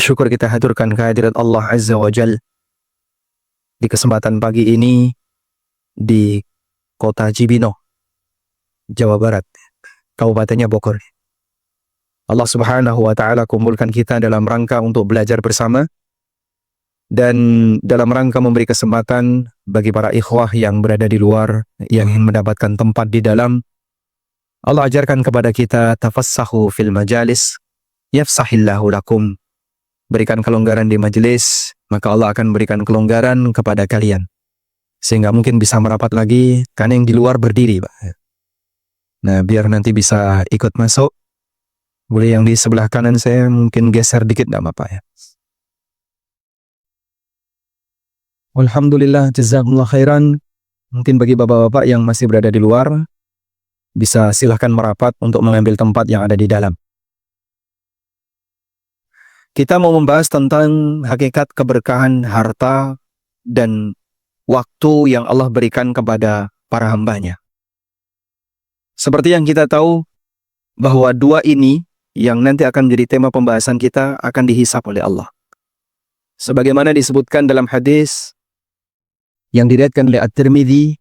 Syukur kita haturkan kehadirat Allah Azza wa Jal di kesempatan pagi ini di kota Cibinong, Jawa Barat, Kabupatennya Bogor. Allah Subhanahu wa Ta'ala kumpulkan kita dalam rangka untuk belajar bersama dan dalam rangka memberi kesempatan bagi para ikhwah yang berada di luar yang ingin mendapatkan tempat di dalam. Allah ajarkan kepada kita, tafassahu fil majalis yafsahillahu lakum. Berikan kelonggaran di majelis, maka Allah akan berikan kelonggaran kepada kalian. Sehingga mungkin bisa merapat lagi, karena yang di luar berdiri, Pak. Nah, biar nanti bisa ikut masuk. Boleh yang di sebelah kanan saya mungkin geser dikit, enggak apa-apa ya. Alhamdulillah, jazakumullah khairan. Mungkin bagi bapak-bapak yang masih berada di luar, bisa silahkan merapat untuk mengambil tempat yang ada di dalam. Kita mau membahas tentang hakikat keberkahan harta dan waktu yang Allah berikan kepada para hambanya. Seperti yang kita tahu bahwa dua ini yang nanti akan menjadi tema pembahasan kita akan dihisap oleh Allah. Sebagaimana disebutkan dalam hadis yang diriwayatkan oleh At-Tirmidzi,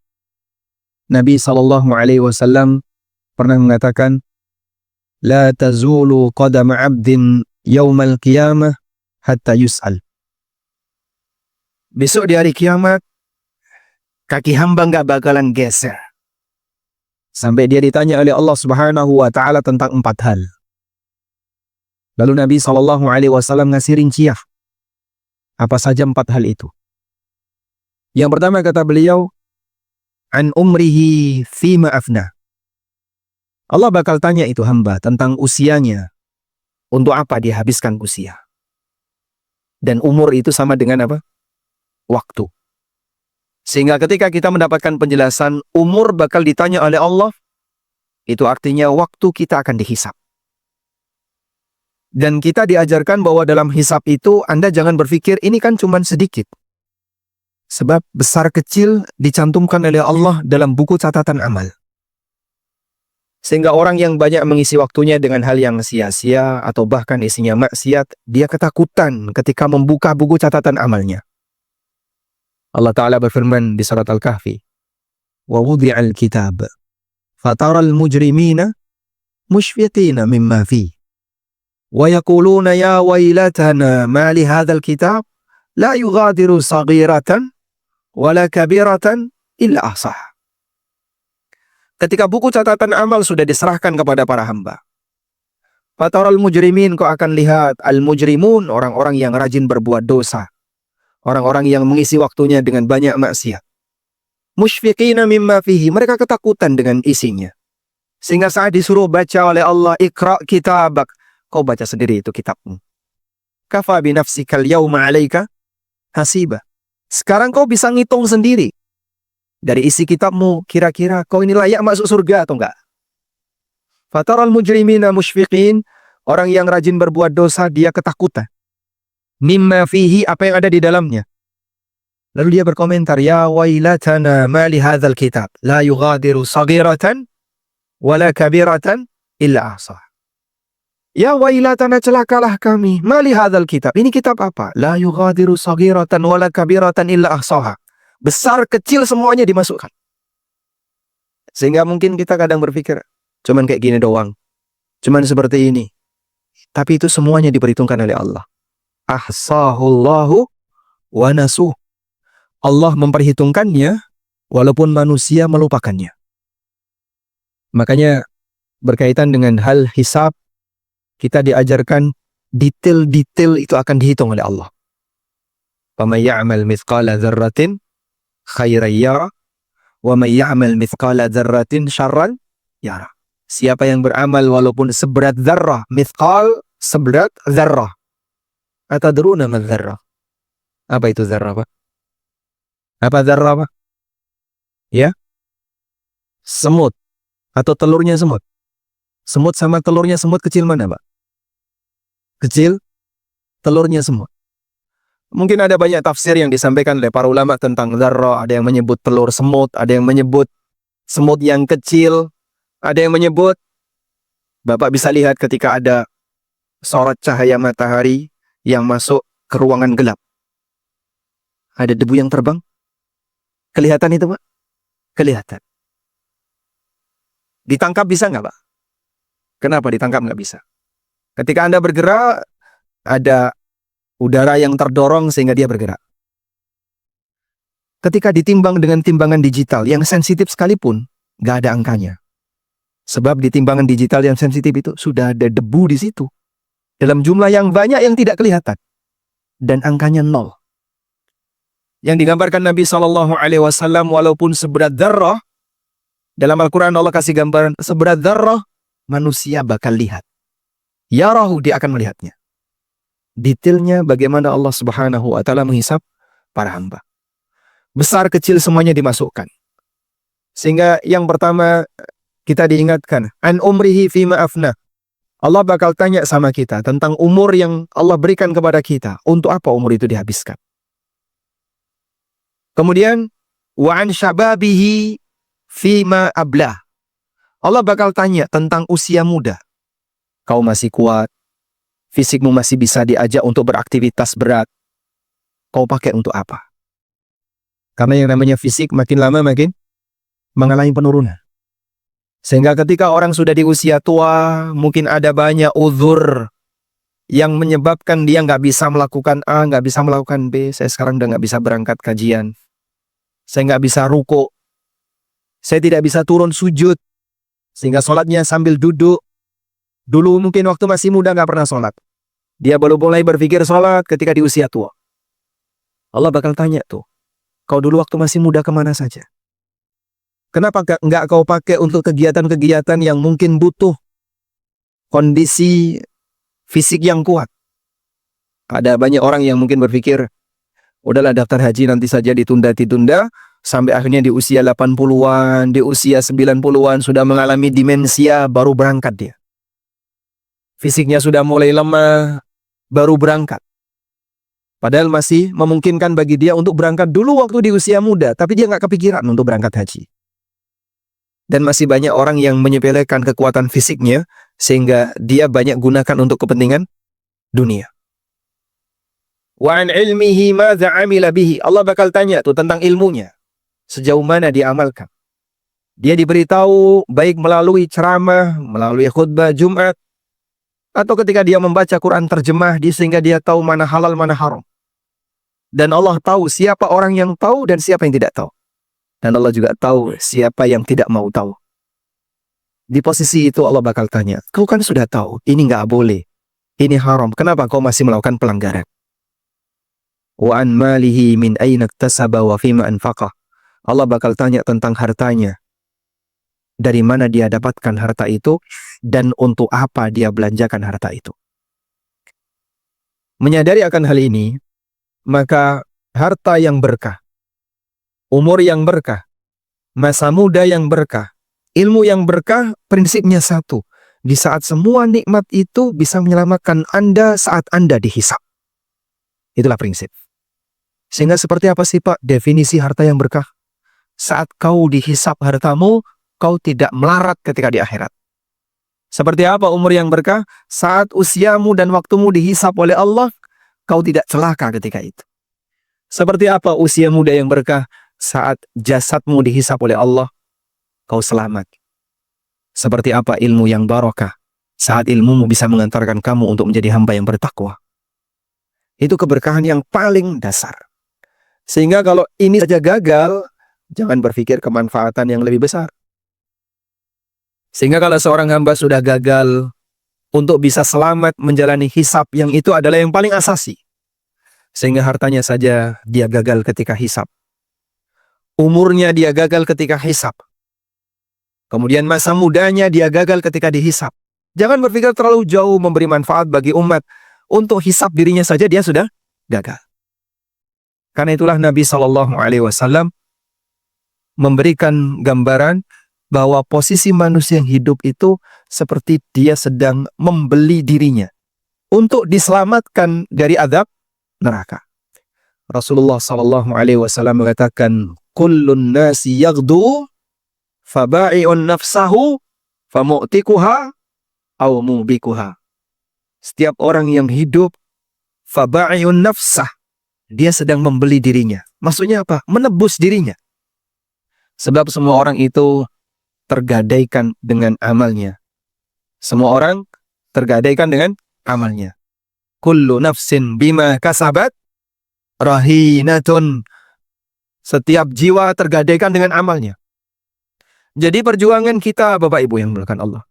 Nabi SAW pernah mengatakan, "La tazulu qadama 'abdin yaumal qiyamah hatta yus'al." Besok di hari kiamat, kaki hamba nggak bakalan geser sampai dia ditanya oleh Allah Subhanahu wa Ta'ala tentang 4 hal. Lalu Nabi SAW ngasih rincian apa saja 4 hal itu. Yang pertama kata beliau, an umrihi fima afna. Allah bakal tanya itu hamba tentang usianya, untuk apa dia habiskan usia. Dan umur itu sama dengan apa? Waktu. Sehingga ketika kita mendapatkan penjelasan umur bakal ditanya oleh Allah, itu artinya waktu kita akan dihisap. Dan kita diajarkan bahwa dalam hisap itu Anda jangan berpikir ini kan cuma sedikit. Sebab besar kecil dicantumkan oleh Allah dalam buku catatan amal. Sehingga orang yang banyak mengisi waktunya dengan hal yang sia-sia atau bahkan isinya maksiat, dia ketakutan ketika membuka buku catatan amalnya. Allah Ta'ala berfirman di surat Al-Kahfi, "Wa wudi'al kitab, fataral mujrimina mushfiqina mimma fi, wa yaquluna ya wailatana ma li hadzal kitab, la yughadiru saghiratan wala kabiratan illa ahsah." Ketika buku catatan amal sudah diserahkan kepada para hamba, fataral mujrimin, kau akan lihat al-mujrimun, orang-orang yang rajin berbuat dosa, orang-orang yang mengisi waktunya dengan banyak maksiat. Musyfiqina mimma fihi, mereka ketakutan dengan isinya. Sehingga saat disuruh baca oleh Allah, ikra kitabak, kau baca sendiri itu kitabmu. Kafa bi nafsikal yawma 'alaika hasiba. Sekarang kau bisa ngitung sendiri dari isi kitabmu, kira-kira kau ini layak masuk surga atau enggak. Fataral mujrimina musyfiqin, orang yang rajin berbuat dosa dia ketakutan. Mimma fihi, apa yang ada di dalamnya. Lalu dia berkomentar, ya wailatana ma li hadzal kitab, la yughadiru saghiratan wala kabiratan illa ahsah. Ya wailatana, celakalah kami, ma li hadzal kitab, ini kitab apa? La yughadiru saghiratan wala kabiratan illa ahsaha. Besar kecil semuanya dimasukkan. Sehingga mungkin kita kadang berpikir, cuman kayak gini doang, cuman seperti ini. Tapi itu semuanya diperhitungkan oleh Allah. Ahsahullahu wa nasuh. Allah memperhitungkannya walaupun manusia melupakannya. Makanya berkaitan dengan hal hisab, kita diajarkan detail-detail itu akan dihitung oleh Allah. Faman ya'mal mithqala dzarratin khairan yara wa man ya'mal mithqala dzarratin syarran yara. Siapa yang beramal walaupun seberat zarrah, mithqal seberat zarrah. Atadruna ma dzarrah? Apa itu zarrah, Pak? Apa zarrah, Pak? Ya? Semut atau telurnya semut. Semut sama telurnya semut kecil mana, Pak? Kecil, telurnya semut. Mungkin ada banyak tafsir yang disampaikan oleh para ulama tentang zarrah. Ada yang menyebut telur semut, ada yang menyebut semut yang kecil, ada yang menyebut, Bapak bisa lihat ketika ada sorot cahaya matahari, yang masuk ke ruangan gelap. Ada debu yang terbang. Kelihatan itu, Pak? Kelihatan. Ditangkap bisa nggak, Pak? Kenapa ditangkap nggak bisa? Ketika Anda bergerak, ada udara yang terdorong sehingga dia bergerak. Ketika ditimbang dengan timbangan digital yang sensitif sekalipun, nggak ada angkanya. Sebab di timbangan digital yang sensitif itu sudah ada debu di situ. Dalam jumlah yang banyak yang tidak kelihatan. Dan angkanya 0. Yang digambarkan Nabi SAW walaupun seberat dzarrah, dalam Al-Quran Allah kasih gambaran seberat dzarrah, manusia bakal lihat. Yarahu, dia akan melihatnya. Detailnya bagaimana Allah Subhanahu wa Ta'ala menghisap para hamba. Besar kecil semuanya dimasukkan. Sehingga yang pertama kita diingatkan, an umrihi fima afna. Allah bakal tanya sama kita tentang umur yang Allah berikan kepada kita. Untuk apa umur itu dihabiskan? Kemudian, wa an syababihi fima ablah. Allah bakal tanya tentang usia muda. Kau masih kuat, fisikmu masih bisa diajak untuk beraktivitas berat. Kau pakai untuk apa? Karena yang namanya fisik makin lama makin mengalami penurunan. Sehingga ketika orang sudah di usia tua, mungkin ada banyak uzur yang menyebabkan dia nggak bisa melakukan A, nggak bisa melakukan B. Saya sekarang udah nggak bisa berangkat kajian. Saya nggak bisa ruku. Saya tidak bisa turun sujud. Sehingga sholatnya sambil duduk. Dulu mungkin waktu masih muda nggak pernah sholat. Dia baru mulai berpikir sholat ketika di usia tua. Allah bakal tanya tuh, kau dulu waktu masih muda kemana saja? Kenapa nggak kau pakai untuk kegiatan-kegiatan yang mungkin butuh kondisi fisik yang kuat? Ada banyak orang yang mungkin berpikir, udahlah daftar haji nanti saja ditunda-tunda, sampai akhirnya di usia 80-an, di usia 90-an sudah mengalami demensia, baru berangkat dia. Fisiknya sudah mulai lemah, baru berangkat. Padahal masih memungkinkan bagi dia untuk berangkat dulu waktu di usia muda, tapi dia nggak kepikiran untuk berangkat haji. Dan masih banyak orang yang menyepelekan kekuatan fisiknya, sehingga dia banyak gunakan untuk kepentingan dunia. Wa an ilmihi madza amila bihi. Allah bakal tanya tuh tentang ilmunya. Sejauh mana dia amalkan. Dia diberitahu baik melalui ceramah, melalui khutbah Jumat, atau ketika dia membaca Quran terjemah, sehingga dia tahu mana halal, mana haram. Dan Allah tahu siapa orang yang tahu dan siapa yang tidak tahu. Dan Allah juga tahu siapa yang tidak mau tahu. Di posisi itu Allah bakal tanya, kau kan sudah tahu, ini nggak boleh, ini haram, kenapa kau masih melakukan pelanggaran? Wa an malihi min aina iktasaba wa fima anfaqah. Allah bakal tanya tentang hartanya. Dari mana dia dapatkan harta itu dan untuk apa dia belanjakan harta itu. Menyadari akan hal ini, maka harta yang berkah, umur yang berkah, masa muda yang berkah, ilmu yang berkah, prinsipnya satu. Di saat semua nikmat itu bisa menyelamatkan Anda saat Anda dihisap. Itulah prinsip. Sehingga seperti apa sih Pak definisi harta yang berkah? Saat kau dihisap hartamu, kau tidak melarat ketika di akhirat. Seperti apa umur yang berkah? Saat usiamu dan waktumu dihisap oleh Allah, kau tidak celaka ketika itu. Seperti apa usia muda yang berkah? Saat jasadmu dihisap oleh Allah, kau selamat. Seperti apa ilmu yang barokah? Saat ilmumu bisa mengantarkan kamu untuk menjadi hamba yang bertakwa. Itu keberkahan yang paling dasar. Sehingga kalau ini saja gagal, jangan berpikir kemanfaatan yang lebih besar. Sehingga kalau seorang hamba sudah gagal untuk bisa selamat menjalani hisab yang itu adalah yang paling asasi. Sehingga hartanya saja dia gagal ketika hisab. Umurnya dia gagal ketika hisab. Kemudian masa mudanya dia gagal ketika dihisab. Jangan berpikir terlalu jauh memberi manfaat bagi umat. Untuk hisab dirinya saja dia sudah gagal. Karena itulah Nabi SAW memberikan gambaran bahwa posisi manusia yang hidup itu seperti dia sedang membeli dirinya untuk diselamatkan dari azab neraka. Rasulullah SAW mengatakan, "Kullun nasi yaghdu faba'i'un nafsahu famu'tikuha aw mubikuha." Setiap orang yang hidup Faba'iyun nafsah. Dia sedang membeli dirinya. Maksudnya apa? Menebus dirinya. Sebab semua orang itu tergadaikan dengan amalnya. Semua orang tergadaikan dengan amalnya. Kullu nafsin bima kasabat rahinatun. Setiap jiwa tergadaikan dengan amalnya. Jadi perjuangan kita, Bapak Ibu yang melakukan Allah.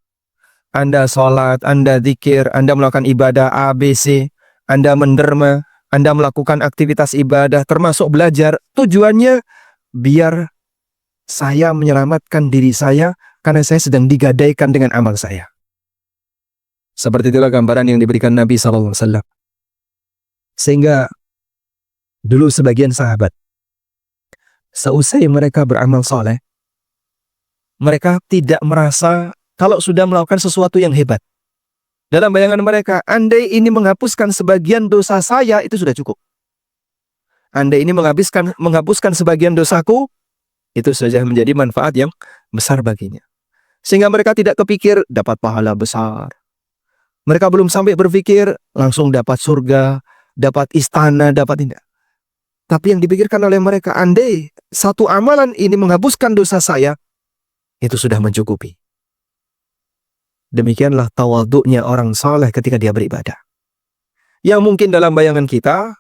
Anda sholat, Anda zikir, Anda melakukan ibadah A, B, C, Anda menderma, Anda melakukan aktivitas ibadah, termasuk belajar. Tujuannya biar saya menyelamatkan diri saya karena saya sedang digadaikan dengan amal saya. Seperti itulah gambaran yang diberikan Nabi SAW. Sehingga dulu sebagian sahabat, seusai mereka beramal soleh, mereka tidak merasa kalau sudah melakukan sesuatu yang hebat. Dalam bayangan mereka, andai ini menghapuskan sebagian dosa saya, itu sudah cukup. Andai ini menghapuskan sebagian dosaku, itu saja menjadi manfaat yang besar baginya. Sehingga mereka tidak kepikir dapat pahala besar. Mereka belum sampai berpikir langsung dapat surga, dapat istana, dapat tidak. Tapi yang dipikirkan oleh mereka, andai satu amalan ini menghapuskan dosa saya, itu sudah mencukupi. Demikianlah tawaduknya orang saleh ketika dia beribadah. Yang mungkin dalam bayangan kita,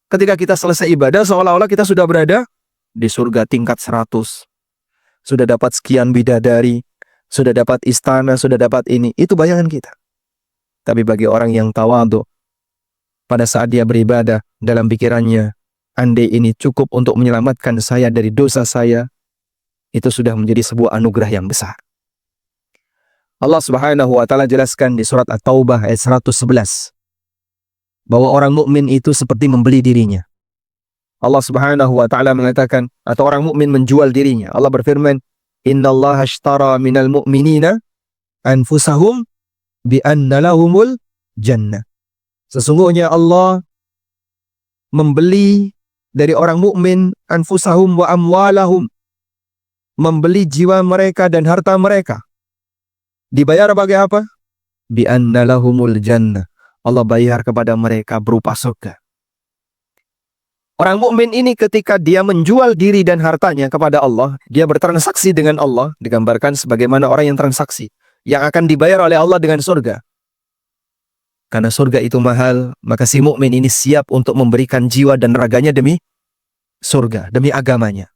ketika kita selesai ibadah, seolah-olah kita sudah berada di surga tingkat 100. Sudah dapat sekian bidadari, sudah dapat istana, sudah dapat ini. Itu bayangan kita. Tapi bagi orang yang tawaduk, pada saat dia beribadah, dalam pikirannya, andai ini cukup untuk menyelamatkan saya dari dosa saya, itu sudah menjadi sebuah anugerah yang besar. Allah Subhanahu wa taala jelaskan di surat At-Taubah ayat 111 bahwa orang mukmin itu seperti membeli dirinya. Allah Subhanahu wa taala mengatakan, atau orang mukmin menjual dirinya. Allah berfirman, "Innallaha ashtara minal mu'minina anfusahum bi anna lahumul jannah." Sesungguhnya Allah membeli dari orang mukmin anfusahum wa amwalahum, membeli jiwa mereka dan harta mereka. Dibayar bagi apa? Bi anna lahumul jannah. Allah bayar kepada mereka berupa surga. Orang mukmin ini ketika dia menjual diri dan hartanya kepada Allah, dia bertransaksi dengan Allah, digambarkan sebagaimana orang yang transaksi, yang akan dibayar oleh Allah dengan surga. Karena surga itu mahal, maka si mukmin ini siap untuk memberikan jiwa dan raganya demi surga, demi agamanya.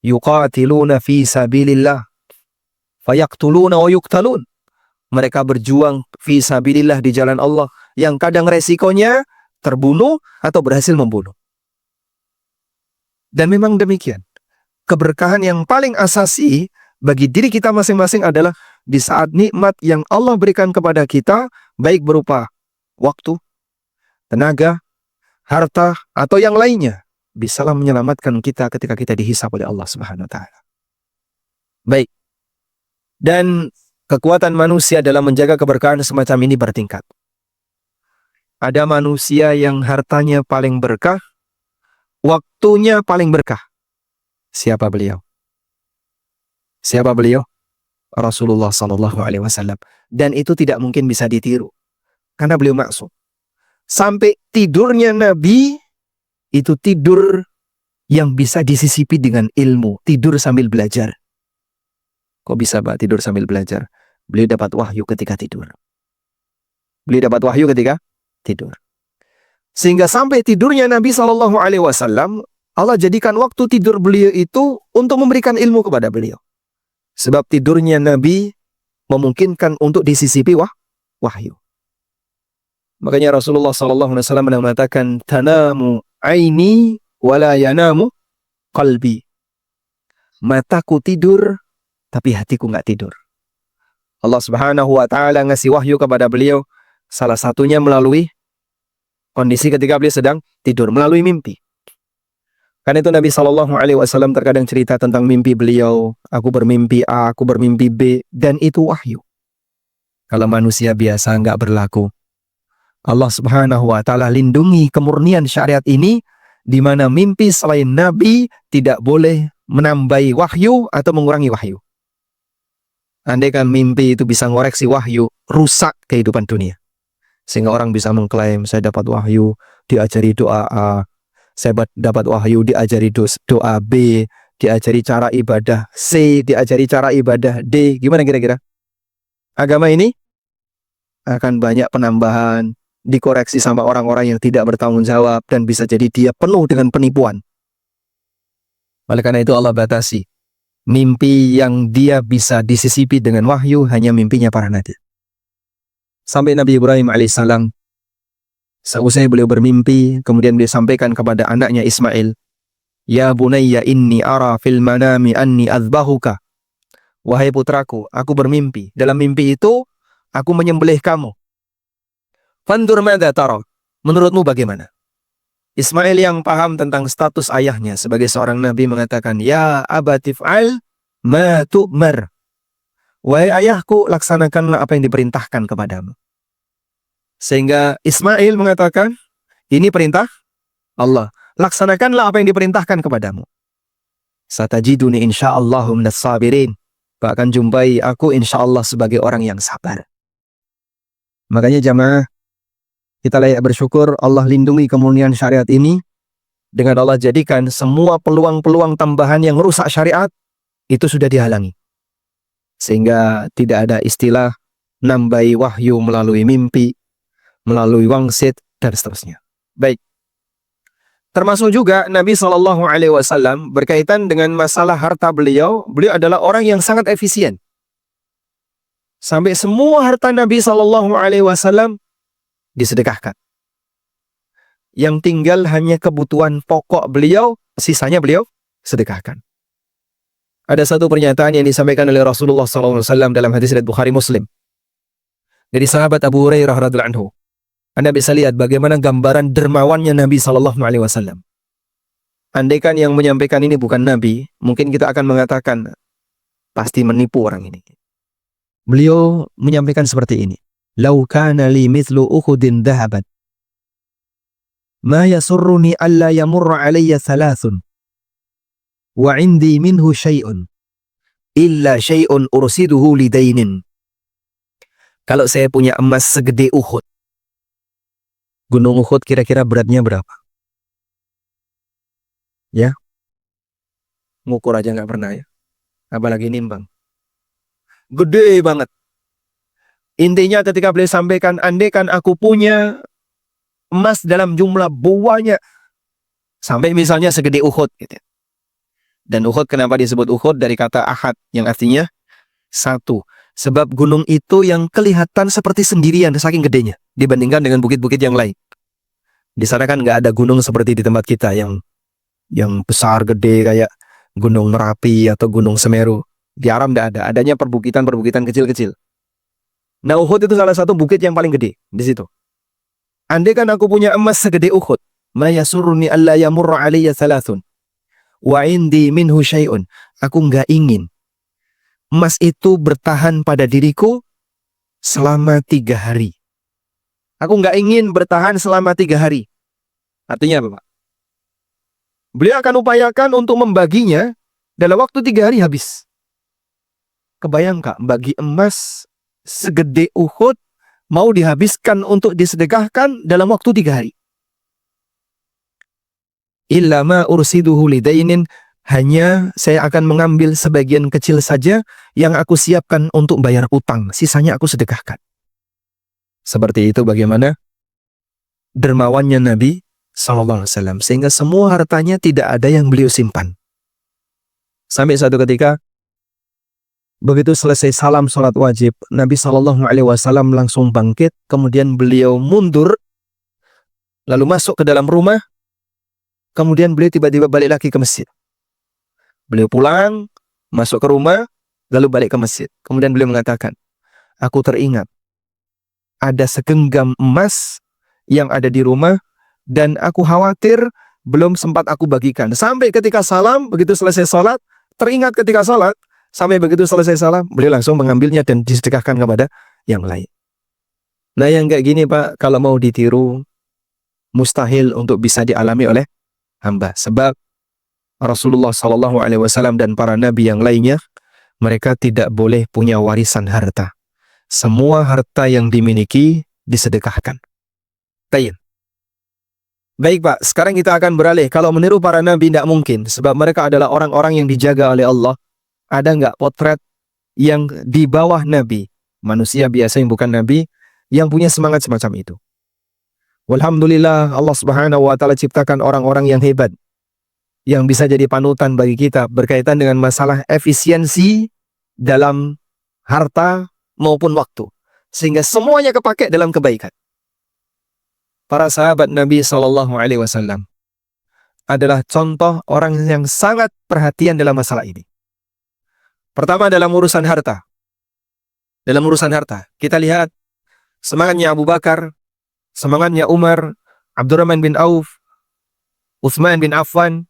Yuqatiluna fi sabilillah fayaqtuluna wa yuqtalun. Mereka berjuang fi sabilillah di jalan Allah, yang kadang resikonya terbunuh atau berhasil membunuh. Dan memang demikian. Keberkahan yang paling asasi bagi diri kita masing-masing adalah di saat nikmat yang Allah berikan kepada kita, baik berupa waktu, tenaga, harta, atau yang lainnya, bisalah menyelamatkan kita ketika kita dihisab oleh Allah Subhanahu wa taala. Baik. Dan kekuatan manusia dalam menjaga keberkahan semacam ini bertingkat. Ada manusia yang hartanya paling berkah, waktunya paling berkah. Siapa beliau? Siapa beliau? Rasulullah SAW. Dan itu tidak mungkin bisa ditiru, karena beliau maksum. Sampai tidurnya Nabi, itu tidur yang bisa disisipi dengan ilmu. Tidur sambil belajar. Kok bisa Pak tidur sambil belajar? Beliau dapat wahyu ketika tidur. Beliau dapat wahyu ketika tidur. Sehingga sampai tidurnya Nabi SAW, Allah jadikan waktu tidur beliau itu untuk memberikan ilmu kepada beliau. Sebab tidurnya Nabi memungkinkan untuk disisipi wahyu. Makanya Rasulullah SAW mengatakan, "Tanamu aini wala yanamu qalbi." Mataku tidur, tapi hatiku nggak tidur. Allah Subhanahu wa taala ngasih wahyu kepada beliau, salah satunya melalui kondisi ketika beliau sedang tidur, melalui mimpi. Karena itu Nabi SAW terkadang cerita tentang mimpi beliau, aku bermimpi A, aku bermimpi B, dan itu wahyu. Kalau manusia biasa nggak berlaku. Allah Subhanahu wa taala lindungi kemurnian syariat ini, di mana mimpi selain Nabi tidak boleh menambahi wahyu atau mengurangi wahyu. Andaikan mimpi itu bisa ngoreksi wahyu, rusak kehidupan dunia. Sehingga orang bisa mengklaim, saya dapat wahyu, diajari doa A, saya dapat wahyu, diajari doa B, diajari cara ibadah C, diajari cara ibadah D. Gimana kira-kira? Agama ini akan banyak penambahan, dikoreksi sama orang-orang yang tidak bertanggung jawab, dan bisa jadi dia penuh dengan penipuan. Oleh karena itu Allah batasi. Mimpi yang dia bisa disisipi dengan wahyu hanya mimpinya para nabi. Sampai Nabi Ibrahim alaihissalam, seusai beliau bermimpi, kemudian beliau sampaikan kepada anaknya Ismail, Ya bunayya inni ara fil manami anni azbahuka. Wahai putraku, aku bermimpi. Dalam mimpi itu, aku menyembelih kamu. Fandur madza tara. Menurutmu bagaimana? Ismail yang paham tentang status ayahnya sebagai seorang nabi mengatakan, Ya abatif'al ma tu'mar. Wahai ayahku, laksanakanlah apa yang diperintahkan kepadamu. Sehingga Ismail mengatakan, ini perintah Allah. Laksanakanlah apa yang diperintahkan kepadamu. Satajiduni insya'allahu minas sabirin. Bahkan jumpai aku insyaallah sebagai orang yang sabar. Makanya jamaah, kita layak bersyukur Allah lindungi kemuliaan syariat ini dengan Allah jadikan semua peluang-peluang tambahan yang merusak syariat itu sudah dihalangi. Sehingga tidak ada istilah nambahi wahyu melalui mimpi, melalui wangsit, dan seterusnya. Baik. Termasuk juga Nabi SAW berkaitan dengan masalah harta beliau adalah orang yang sangat efisien. Sampai semua harta Nabi SAW disedekahkan. Yang tinggal hanya kebutuhan pokok beliau, sisanya beliau sedekahkan. Ada satu pernyataan yang disampaikan oleh Rasulullah SAW dalam hadis riwayat Bukhari Muslim. Dari sahabat Abu Hurairah radhiyallahu anhu. Anda bisa lihat bagaimana gambaran dermawannya Nabi SAW. Andaikan yang menyampaikan ini bukan Nabi, mungkin kita akan mengatakan, pasti menipu orang ini. Beliau menyampaikan seperti ini. Lau kana li mithlu Uhudin dhahaban. Ma yasurruni alla yamurra alayya thalathun. Wa indi minhu syai'un. Illa syai'un ursiduhu lidainin. Kalau saya punya emas segede Uhud. Gunung Uhud kira-kira beratnya berapa? Ya? Ngukur aja nggak pernah ya. Apalagi nimbang. Gede banget. Intinya ketika beliau sampaikan, andaikan aku punya emas dalam jumlah banyak. Sampai misalnya segede Uhud. Gitu. Dan Uhud kenapa disebut Uhud? Dari kata ahad yang artinya satu. Sebab gunung itu yang kelihatan seperti sendirian saking gedenya dibandingkan dengan bukit-bukit yang lain. Di sana kan nggak ada gunung seperti di tempat kita yang besar gede kayak Gunung Merapi atau Gunung Semeru. Di Arab nggak ada. Adanya perbukitan-perbukitan kecil-kecil. Nah Uhud itu salah satu bukit yang paling gede di situ. Andaikan aku punya emas segede Uhud, ma yasurruni alla yamurra alayya thalathun. Wa indi minhu syai'un. Aku nggak ingin emas itu bertahan pada diriku selama 3 hari. Aku nggak ingin bertahan selama 3 hari. Artinya apa, Pak? Beliau akan upayakan untuk membaginya dalam waktu 3 hari habis. Kebayang Kak, bagi emas segede Uhud mau dihabiskan untuk disedekahkan dalam waktu 3 hari. Illa ma ursiduhu lidainin, hanya saya akan mengambil sebagian kecil saja yang aku siapkan untuk bayar utang, sisanya aku sedekahkan. Seperti itu bagaimana dermawannya Nabi SAW, sehingga semua hartanya tidak ada yang beliau simpan. Sampai satu ketika begitu selesai salam sholat wajib, Nabi SAW langsung bangkit, kemudian beliau mundur, lalu masuk ke dalam rumah. Kemudian beliau tiba-tiba balik lagi ke masjid. Beliau pulang, masuk ke rumah, lalu balik ke masjid. Kemudian beliau mengatakan, aku teringat ada segenggam emas yang ada di rumah dan aku khawatir belum sempat aku bagikan. Sampai ketika salam, begitu selesai salat, teringat ketika salat, sampai begitu selesai salam, beliau langsung mengambilnya dan disedekahkan kepada yang lain. Nah yang kayak gini Pak, kalau mau ditiru, mustahil untuk bisa dialami oleh hamba. Sebab Rasulullah SAW dan para nabi yang lainnya, mereka tidak boleh punya warisan harta. Semua harta yang dimiliki disedekahkan. Baik. Baik Pak, sekarang kita akan beralih. Kalau meniru para nabi tidak mungkin, sebab mereka adalah orang-orang yang dijaga oleh Allah. Ada nggak potret yang di bawah nabi, manusia biasa yang bukan nabi, yang punya semangat semacam itu? Walhamdulillah, Allah Subhanahu wa Ta'ala ciptakan orang-orang yang hebat, yang bisa jadi panutan bagi kita berkaitan dengan masalah efisiensi dalam harta maupun waktu, sehingga semuanya kepakai dalam kebaikan. Para sahabat Nabi Shallallahu Alaihi Wasallam adalah contoh orang yang sangat perhatian dalam masalah ini. Pertama, dalam urusan harta. Dalam urusan harta, kita lihat semangatnya Abu Bakar, semangatnya Umar, Abdurrahman bin Auf, Utsman bin Affan,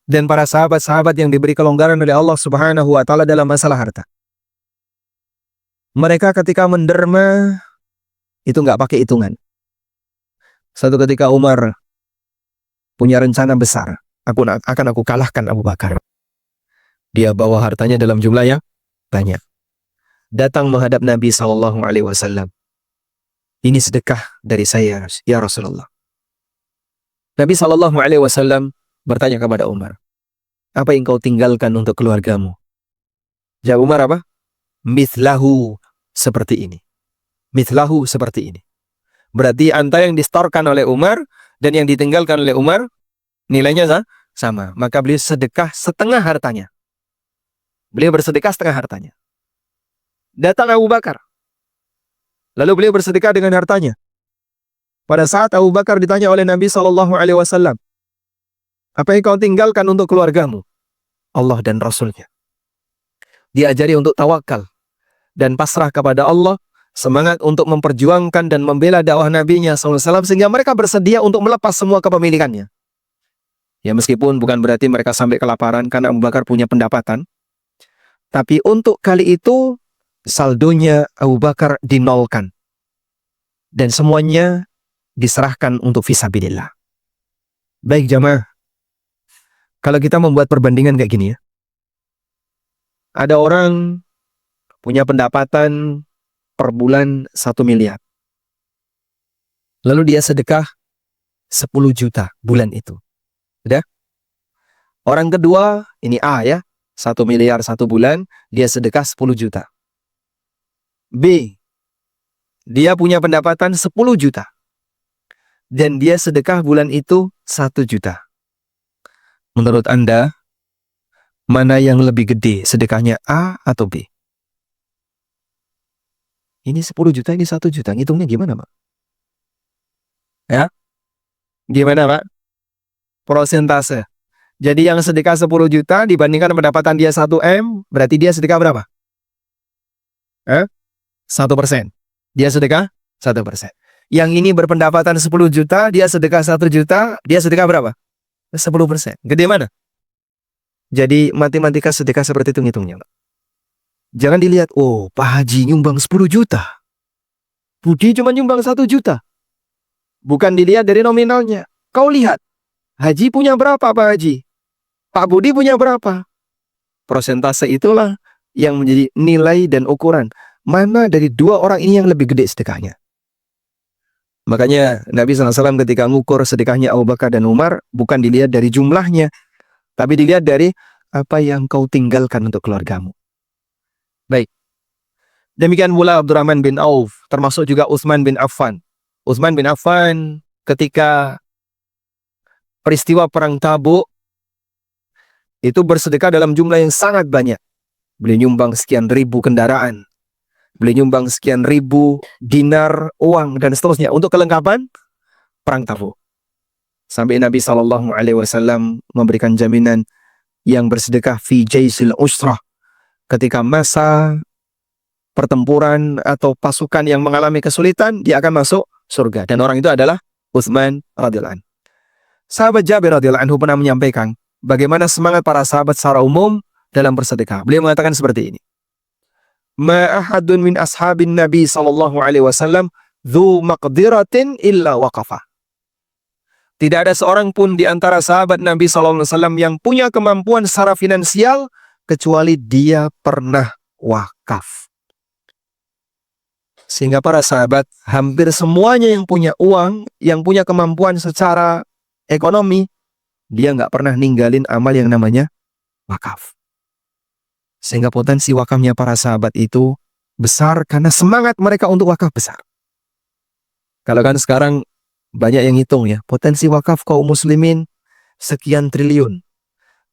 dan para sahabat-sahabat yang diberi kelonggaran oleh Allah Subhanahu wa Ta'ala dalam masalah harta. Mereka ketika menderma itu nggak pakai hitungan. Satu ketika Umar punya rencana besar, akan aku kalahkan Abu Bakar. Dia bawa hartanya dalam jumlah yang banyak, datang menghadap Nabi Shallallahu Alaihi Wasallam. Ini sedekah dari saya, ya Rasulullah. Nabi Shallallahu Alaihi Wasallam bertanya kepada Umar, apa yang kau tinggalkan untuk keluargamu? Jawab Umar apa? Mithlahu, seperti ini. Mithlahu, seperti ini. Berarti antara yang distorkan oleh Umar dan yang ditinggalkan oleh Umar, nilainya sama. Maka beliau sedekah setengah hartanya. Beliau bersedekah setengah hartanya. Datang Abu Bakar. Lalu beliau bersedekah dengan hartanya. Pada saat Abu Bakar ditanya oleh Nabi Shallallahu Alaihi Wasallam, apa yang kau tinggalkan untuk keluargamu? Allah dan Rasulnya. Diajari untuk tawakal dan pasrah kepada Allah, semangat untuk memperjuangkan dan membela dakwah Nabi-Nya SAW, sehingga mereka bersedia untuk melepas semua kepemilikannya. Ya, meskipun bukan berarti mereka sampai kelaparan karena Abu Bakar punya pendapatan, tapi untuk kali itu saldonya Abu Bakar dinolkan dan semuanya diserahkan untuk fisabilillah. Baik jamaah, kalau kita membuat perbandingan kayak gini ya, ada orang punya pendapatan per bulan 1 miliar. Lalu dia sedekah 10 juta bulan itu. Udah? Orang kedua, ini A ya, 1 miliar 1 bulan, dia sedekah 10 juta. B, dia punya pendapatan 10 juta. Dan dia sedekah bulan itu 1 juta. Menurut Anda, mana yang lebih gede, sedekahnya A atau B? Ini 10 juta, ini 1 juta. Ngitungnya gimana, Pak? Ya? Gimana, Pak? Prosentase. Jadi yang sedekah 10 juta dibandingkan pendapatan dia 1M, berarti dia sedekah berapa? 1%. Dia sedekah 1%. Yang ini berpendapatan 10 juta, dia sedekah 1 juta, dia sedekah berapa? 10%. Gede mana? Jadi matematika sedekah seperti itu ngitungnya, Pak. Jangan dilihat, oh Pak Haji nyumbang 10 juta. Budi cuma nyumbang 1 juta. Bukan dilihat dari nominalnya. Kau lihat, Haji punya berapa Pak Haji? Pak Budi punya berapa? Persentase itulah yang menjadi nilai dan ukuran. Mana dari dua orang ini yang lebih gede sedekahnya? Makanya Nabi SAW ketika mengukur sedekahnya Abu Bakar dan Umar, bukan dilihat dari jumlahnya, tapi dilihat dari apa yang kau tinggalkan untuk keluargamu. Baik. Demikian pula Abdurrahman bin Auf, termasuk juga Utsman bin Affan. Utsman bin Affan ketika peristiwa perang Tabuk itu bersedekah dalam jumlah yang sangat banyak. Beliau nyumbang sekian ribu kendaraan. Beliau nyumbang sekian ribu dinar, uang, dan seterusnya untuk kelengkapan perang Tabuk. Sampai Nabi SAW memberikan jaminan yang bersedekah fi jaisil usrah, ketika masa pertempuran atau pasukan yang mengalami kesulitan, dia akan masuk surga. Dan orang itu adalah Utsman radhiyallahu anhu. Sahabat Jabir radhiyallahu anhu pernah menyampaikan bagaimana semangat para sahabat secara umum dalam bersedekah. Beliau mengatakan seperti ini. Ma ahadun min ashabin Nabi sallallahu alaihi wasallam dzu maqdiratin illa waqafa. Tidak ada seorang pun di antara sahabat Nabi sallallahu alaihi wasallam yang punya kemampuan secara finansial kecuali dia pernah wakaf. Sehingga para sahabat hampir semuanya yang punya uang, yang punya kemampuan secara ekonomi, dia nggak pernah ninggalin amal yang namanya wakaf. Sehingga potensi wakafnya para sahabat itu besar karena semangat mereka untuk wakaf besar. Kalau kan sekarang banyak yang hitung ya, potensi wakaf kaum muslimin sekian triliun.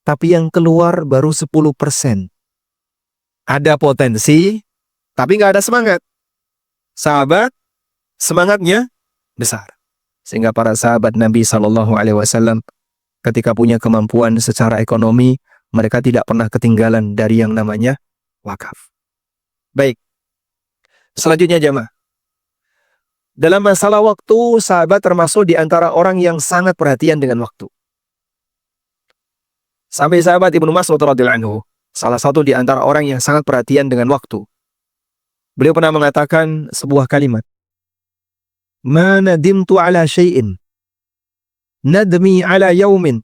Tapi yang keluar baru 10%. Ada potensi, tapi nggak ada semangat. Sahabat, semangatnya besar. Sehingga para sahabat Nabi SAW ketika punya kemampuan secara ekonomi, mereka tidak pernah ketinggalan dari yang namanya wakaf. Baik. Selanjutnya jamaah. Dalam masalah waktu, sahabat termasuk di antara orang yang sangat perhatian dengan waktu. Sampai sahabat Ibnu Mas'ud radhiyallahu anhu, salah satu di antara orang yang sangat perhatian dengan waktu. Beliau pernah mengatakan sebuah kalimat. Ma nadimtu ala syai'in nadmi ala yaumin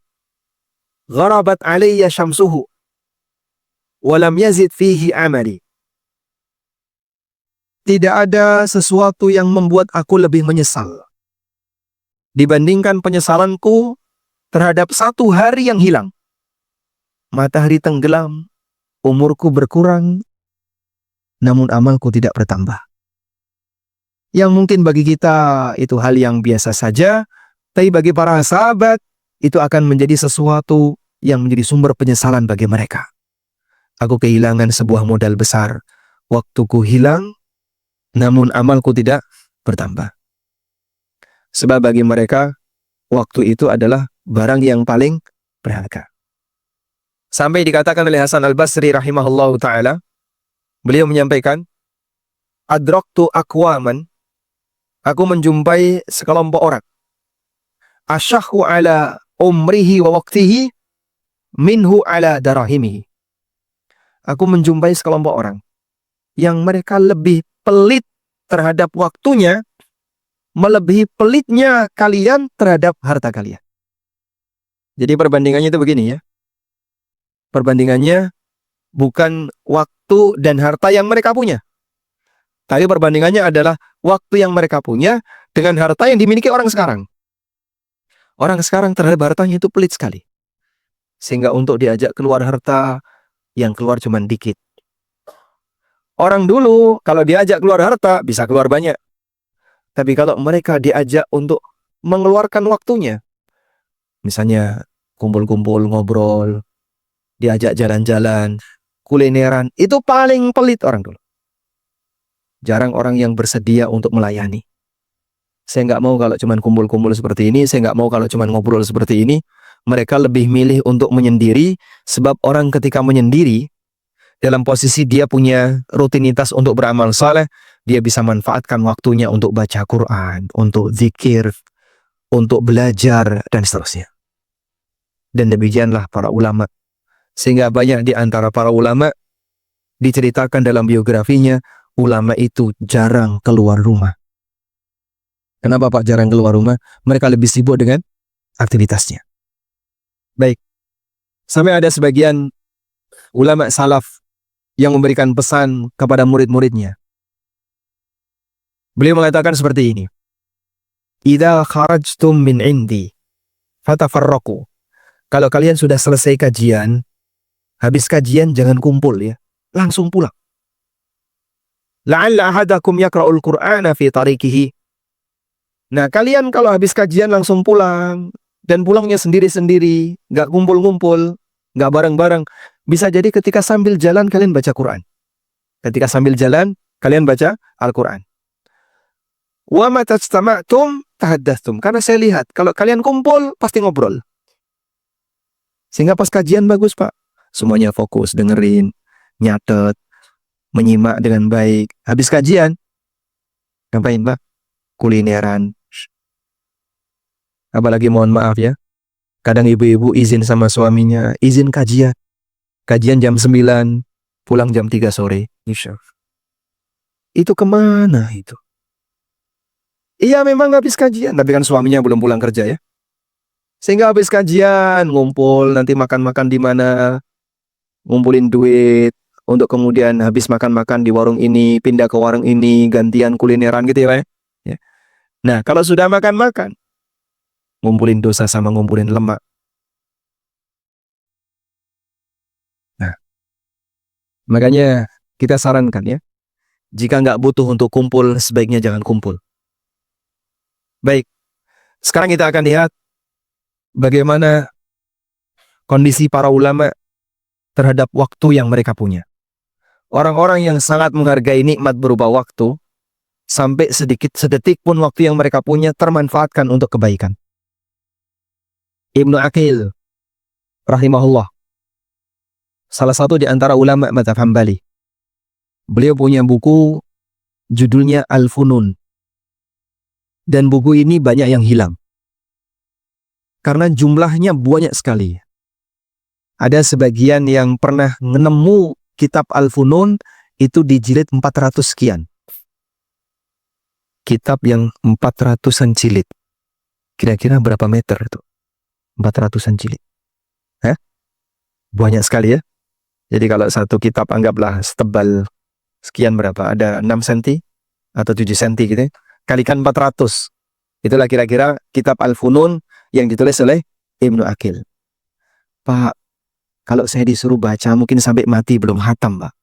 gharabat alayya syamsuhu wa lam yazid fihi amali. Tidak ada sesuatu yang membuat aku lebih menyesal dibandingkan penyesalanku terhadap satu hari yang hilang. Matahari tenggelam, umurku berkurang, namun amalku tidak bertambah. Yang mungkin bagi kita itu hal yang biasa saja, tapi bagi para sahabat itu akan menjadi sesuatu yang menjadi sumber penyesalan bagi mereka. Aku kehilangan sebuah modal besar, waktuku hilang, namun amalku tidak bertambah. Sebab bagi mereka, waktu itu adalah barang yang paling berharga. Sampai dikatakan oleh Hasan al-Basri rahimahullahu ta'ala, beliau menyampaikan, Adraktu aqwaman, aku menjumpai sekelompok orang. Asyakhu ala umrihi wa waqtihi, minhu ala darahimihi. Aku menjumpai sekelompok orang yang mereka lebih pelit terhadap waktunya, melebihi pelitnya kalian terhadap harta kalian. Jadi perbandingannya itu begini ya. Perbandingannya bukan waktu dan harta yang mereka punya. Tapi perbandingannya adalah waktu yang mereka punya dengan harta yang dimiliki orang sekarang. Orang sekarang terhadap hartanya itu pelit sekali. Sehingga untuk diajak keluar harta, yang keluar cuma dikit. Orang dulu kalau diajak keluar harta bisa keluar banyak. Tapi kalau mereka diajak untuk mengeluarkan waktunya, misalnya kumpul-kumpul, ngobrol, diajak jalan-jalan, kulineran, itu paling pelit orang dulu. Jarang orang yang bersedia untuk melayani. Saya nggak mau kalau cuma kumpul-kumpul seperti ini, saya nggak mau kalau cuma ngobrol seperti ini. Mereka lebih milih untuk menyendiri, sebab orang ketika menyendiri, dalam posisi dia punya rutinitas untuk beramal saleh, dia bisa manfaatkan waktunya untuk baca Quran, untuk zikir, untuk belajar, dan seterusnya. Dan demikianlah para ulama. Sehingga banyak di antara para ulama diceritakan dalam biografinya, ulama itu jarang keluar rumah. Kenapa Pak jarang keluar rumah? Mereka lebih sibuk dengan aktivitasnya. Baik. Sampai ada sebagian ulama salaf yang memberikan pesan kepada murid-muridnya. Beliau mengatakan seperti ini. Idza kharajtum min indi fatafarraqu. Kalau kalian sudah selesai kajian, habis kajian jangan kumpul ya, langsung pulang. La'alla ahadakum yaqra'ul Qur'ana fi tariqihi. Nah, kalian kalau habis kajian langsung pulang, dan pulangnya sendiri-sendiri, nggak kumpul-kumpul, nggak bareng-bareng. Bisa jadi ketika sambil jalan kalian baca Quran. Ketika sambil jalan kalian baca Al-Quran. Wa ma tajtama'tum tahaddatstum. Karena saya lihat kalau kalian kumpul pasti ngobrol. Sehingga pas kajian bagus Pak. Semuanya fokus dengerin, nyatet, menyimak dengan baik. Habis kajian ngapain Pak? Kulineran. Apalagi mohon maaf ya, kadang ibu-ibu izin sama suaminya, izin kajian. Kajian jam 9, pulang jam 3 sore. Itu kemana itu? Iya memang habis kajian, tapi kan suaminya belum pulang kerja ya. Sehingga habis kajian, ngumpul, nanti makan-makan di mana, ngumpulin duit, untuk kemudian habis makan-makan di warung ini, pindah ke warung ini, gantian kulineran gitu ya Pak ya. Ya. Nah, kalau sudah makan-makan, ngumpulin dosa sama ngumpulin lemak. Nah, makanya kita sarankan ya, jika nggak butuh untuk kumpul, sebaiknya jangan kumpul. Baik, sekarang kita akan lihat bagaimana kondisi para ulama terhadap waktu yang mereka punya. Orang-orang yang sangat menghargai nikmat berupa waktu, sampai sedikit sedetik pun waktu yang mereka punya termanfaatkan untuk kebaikan. Ibnu Aqil rahimahullah, salah satu di antara ulama mazhab Hambali. Beliau punya buku judulnya Al-Funun. Dan buku ini banyak yang hilang. Karena jumlahnya banyak sekali. Ada sebagian yang pernah menemu kitab Al-Funun itu di jilid 400 sekian. Kitab yang 400-an jilid. Kira-kira berapa meter itu? 400-an jilid. Banyak sekali ya. Jadi kalau satu kitab anggaplah setebal sekian berapa? Ada 6 cm atau 7 cm gitu ya. Kalikan 400. Itulah kira-kira kitab Al-Funun yang ditulis oleh Ibnu Aqil. Pak, kalau saya disuruh baca mungkin sampai mati belum khatam, Pak.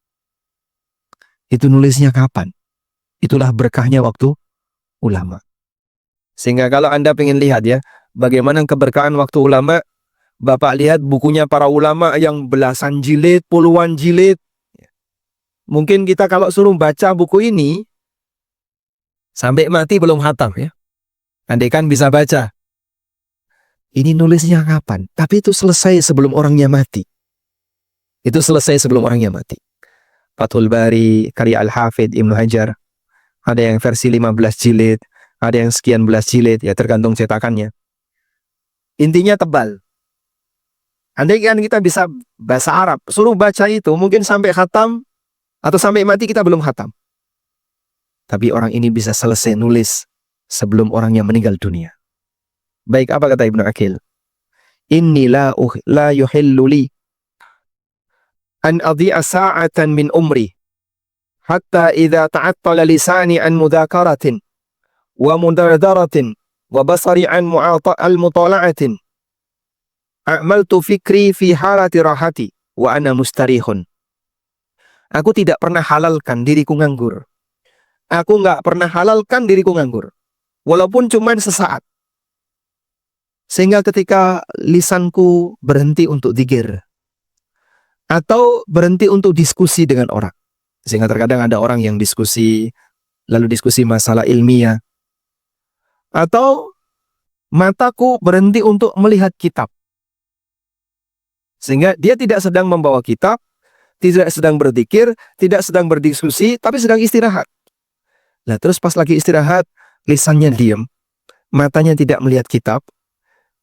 Itu nulisnya kapan? Itulah berkahnya waktu ulama. Sehingga kalau Anda ingin lihat ya, bagaimana keberkahan waktu ulama, Bapak lihat bukunya para ulama yang belasan jilid, puluhan jilid. Mungkin kita kalau suruh baca buku ini, sampai mati belum khatam ya. Andai kan bisa baca. Ini nulisnya kapan? Tapi itu selesai sebelum orangnya mati. Itu selesai sebelum orangnya mati. Fathul Bari, karya Al-Hafidh Ibnu Hajar. Ada yang versi 15 jilid, ada yang sekian belas jilid, ya tergantung cetakannya. Intinya tebal. Andai kan kita bisa bahasa Arab, suruh baca itu, mungkin sampai khatam, atau sampai mati kita belum khatam. Tapi orang ini bisa selesai nulis sebelum orangnya meninggal dunia. Baik, apa kata Ibnu Aqil? Inni la yuhillu li an adhi'a sa'atan min umri hatta idza ta'attala lisani an mudhakaratin wa mudardaratin wa basari an mutala'atin a'maltu fikri fi halati rahati wa ana mustarihun. Aku tidak pernah halalkan diriku nganggur. Aku nggak pernah halalkan diriku nganggur. Walaupun cuma sesaat. Sehingga ketika lisanku berhenti untuk dzikir atau berhenti untuk diskusi dengan orang. Sehingga terkadang ada orang yang diskusi, lalu diskusi masalah ilmiah. Atau mataku berhenti untuk melihat kitab. Sehingga dia tidak sedang membawa kitab, tidak sedang berzikir, tidak sedang berdiskusi, tapi sedang istirahat. Nah, terus pas lagi istirahat, lisannya diam, matanya tidak melihat kitab,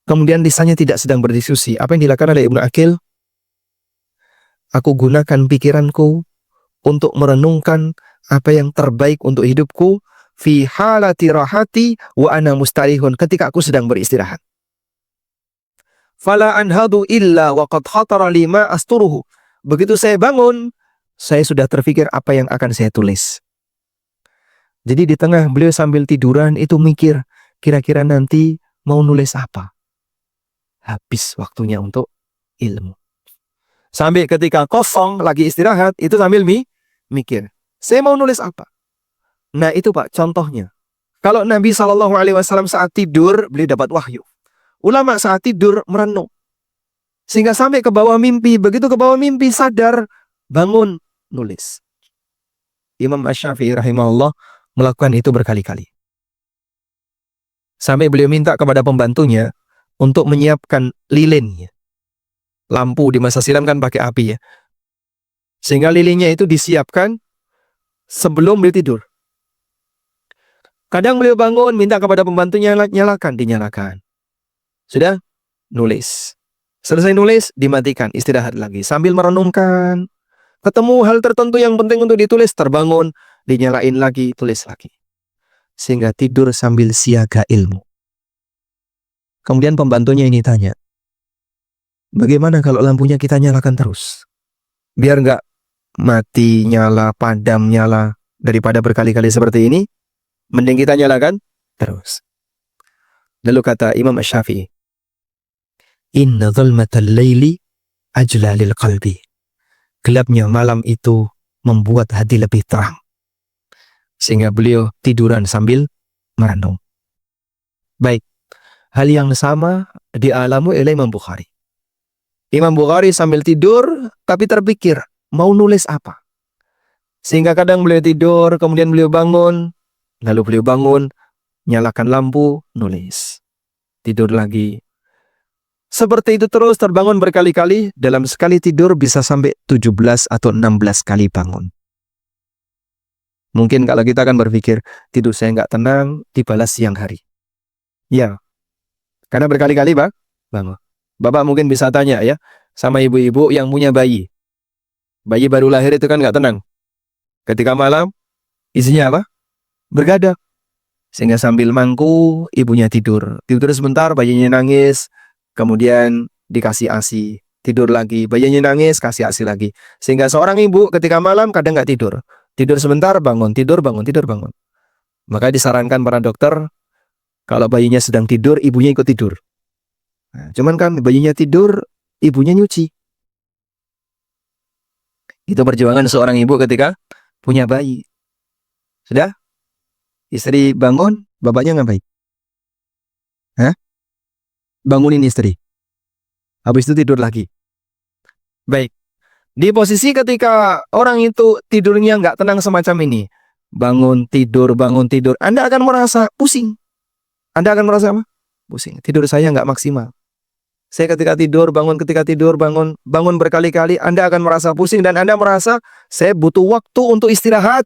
kemudian lisannya tidak sedang berdiskusi. Apa yang dilakukan oleh Ibnu Aqil? Aku gunakan pikiranku untuk merenungkan apa yang terbaik untuk hidupku fi halati rahati wa ana mustarihun, ketika aku sedang beristirahat. Fala anhadu illa wa qad khatara lima asturuhu. Begitu saya bangun, saya sudah terfikir apa yang akan saya tulis. Jadi di tengah beliau sambil tiduran itu mikir, kira-kira nanti mau nulis apa. Habis waktunya untuk ilmu. Sampai ketika kosong lagi istirahat, itu sambil mikir, saya mau nulis apa. Nah itu Pak contohnya. Kalau Nabi SAW saat tidur, beliau dapat wahyu. Ulama saat tidur merenung. Sehingga sampai ke bawah mimpi. Begitu ke bawah mimpi sadar, bangun, nulis. Imam Asy-Syafi'i rahimahullah melakukan itu berkali-kali. Sampai beliau minta kepada pembantunya untuk menyiapkan lilinnya. Lampu di masa silam kan pakai api ya. Sehingga lilinnya itu disiapkan sebelum beliau tidur. Kadang beliau bangun, minta kepada pembantunya nyalakan, dinyalakan. Sudah? Nulis. Selesai nulis, dimatikan, istirahat lagi. Sambil merenungkan. Ketemu hal tertentu yang penting untuk ditulis, terbangun, dinyalain lagi, tulis lagi. Sehingga tidur sambil siaga ilmu. Kemudian pembantunya ini tanya, bagaimana kalau lampunya kita nyalakan terus? Biar nggak mati nyala, padam nyala, daripada berkali-kali seperti ini, mending kita nyalakan terus. Lalu kata Imam Asy-Syafi'i, inna dhulmatal laili ajla lil qalbi. Gelapnya malam itu membuat hati lebih terang. Sehingga beliau tiduran sambil merenung. Baik, hal yang sama dialami oleh Imam Bukhari. Imam Bukhari sambil tidur, tapi terpikir, mau nulis apa? Sehingga kadang beliau tidur, kemudian beliau bangun, lalu beliau bangun, nyalakan lampu, nulis. Tidur lagi. Seperti itu terus terbangun berkali-kali, dalam sekali tidur bisa sampai 17 atau 16 kali bangun. Mungkin kalau kita akan berpikir, tidur saya nggak tenang, dibalas siang hari. Ya, karena berkali-kali bangun. Bapak mungkin bisa tanya ya, sama ibu-ibu yang punya bayi. Bayi baru lahir itu kan nggak tenang. Ketika malam, isinya apa? Bergadak. Sehingga sambil mangku, ibunya tidur. Tidur sebentar, bayinya nangis. Kemudian dikasih ASI. Tidur lagi, bayinya nangis, kasih ASI lagi. Sehingga seorang ibu ketika malam kadang nggak tidur. Tidur sebentar, bangun, tidur, bangun, tidur, bangun. Maka disarankan para dokter, kalau bayinya sedang tidur, ibunya ikut tidur. Nah, cuman kan bayinya tidur, ibunya nyuci. Itu perjuangan seorang ibu ketika punya bayi. Sudah? Istri bangun, bapaknya ngapain? Hah? Bangunin istri. Habis itu tidur lagi. Baik. Di posisi ketika orang itu tidurnya nggak tenang semacam ini. Bangun, tidur, Anda akan merasa pusing. Anda akan merasa apa? Pusing. Tidur saya nggak maksimal. Saya ketika tidur, bangun, bangun berkali-kali, Anda akan merasa pusing dan Anda merasa saya butuh waktu untuk istirahat.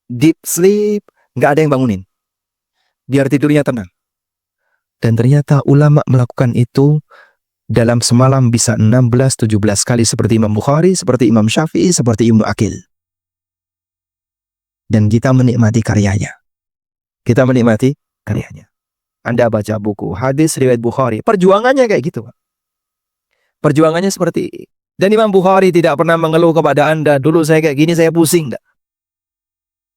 Deep sleep, nggak ada yang bangunin. Biar tidurnya tenang. Dan ternyata ulama melakukan itu dalam semalam bisa 16-17 kali seperti Imam Bukhari, seperti Imam Syafi'i, seperti Ibnu Aqil. Dan kita menikmati karyanya. Kita menikmati karyanya. Anda baca buku, hadis, riwayat Bukhari. Perjuangannya kayak gitu, Pak. Perjuangannya seperti ini. Dan Imam Bukhari tidak pernah mengeluh kepada Anda, dulu saya kayak gini, saya pusing. Enggak.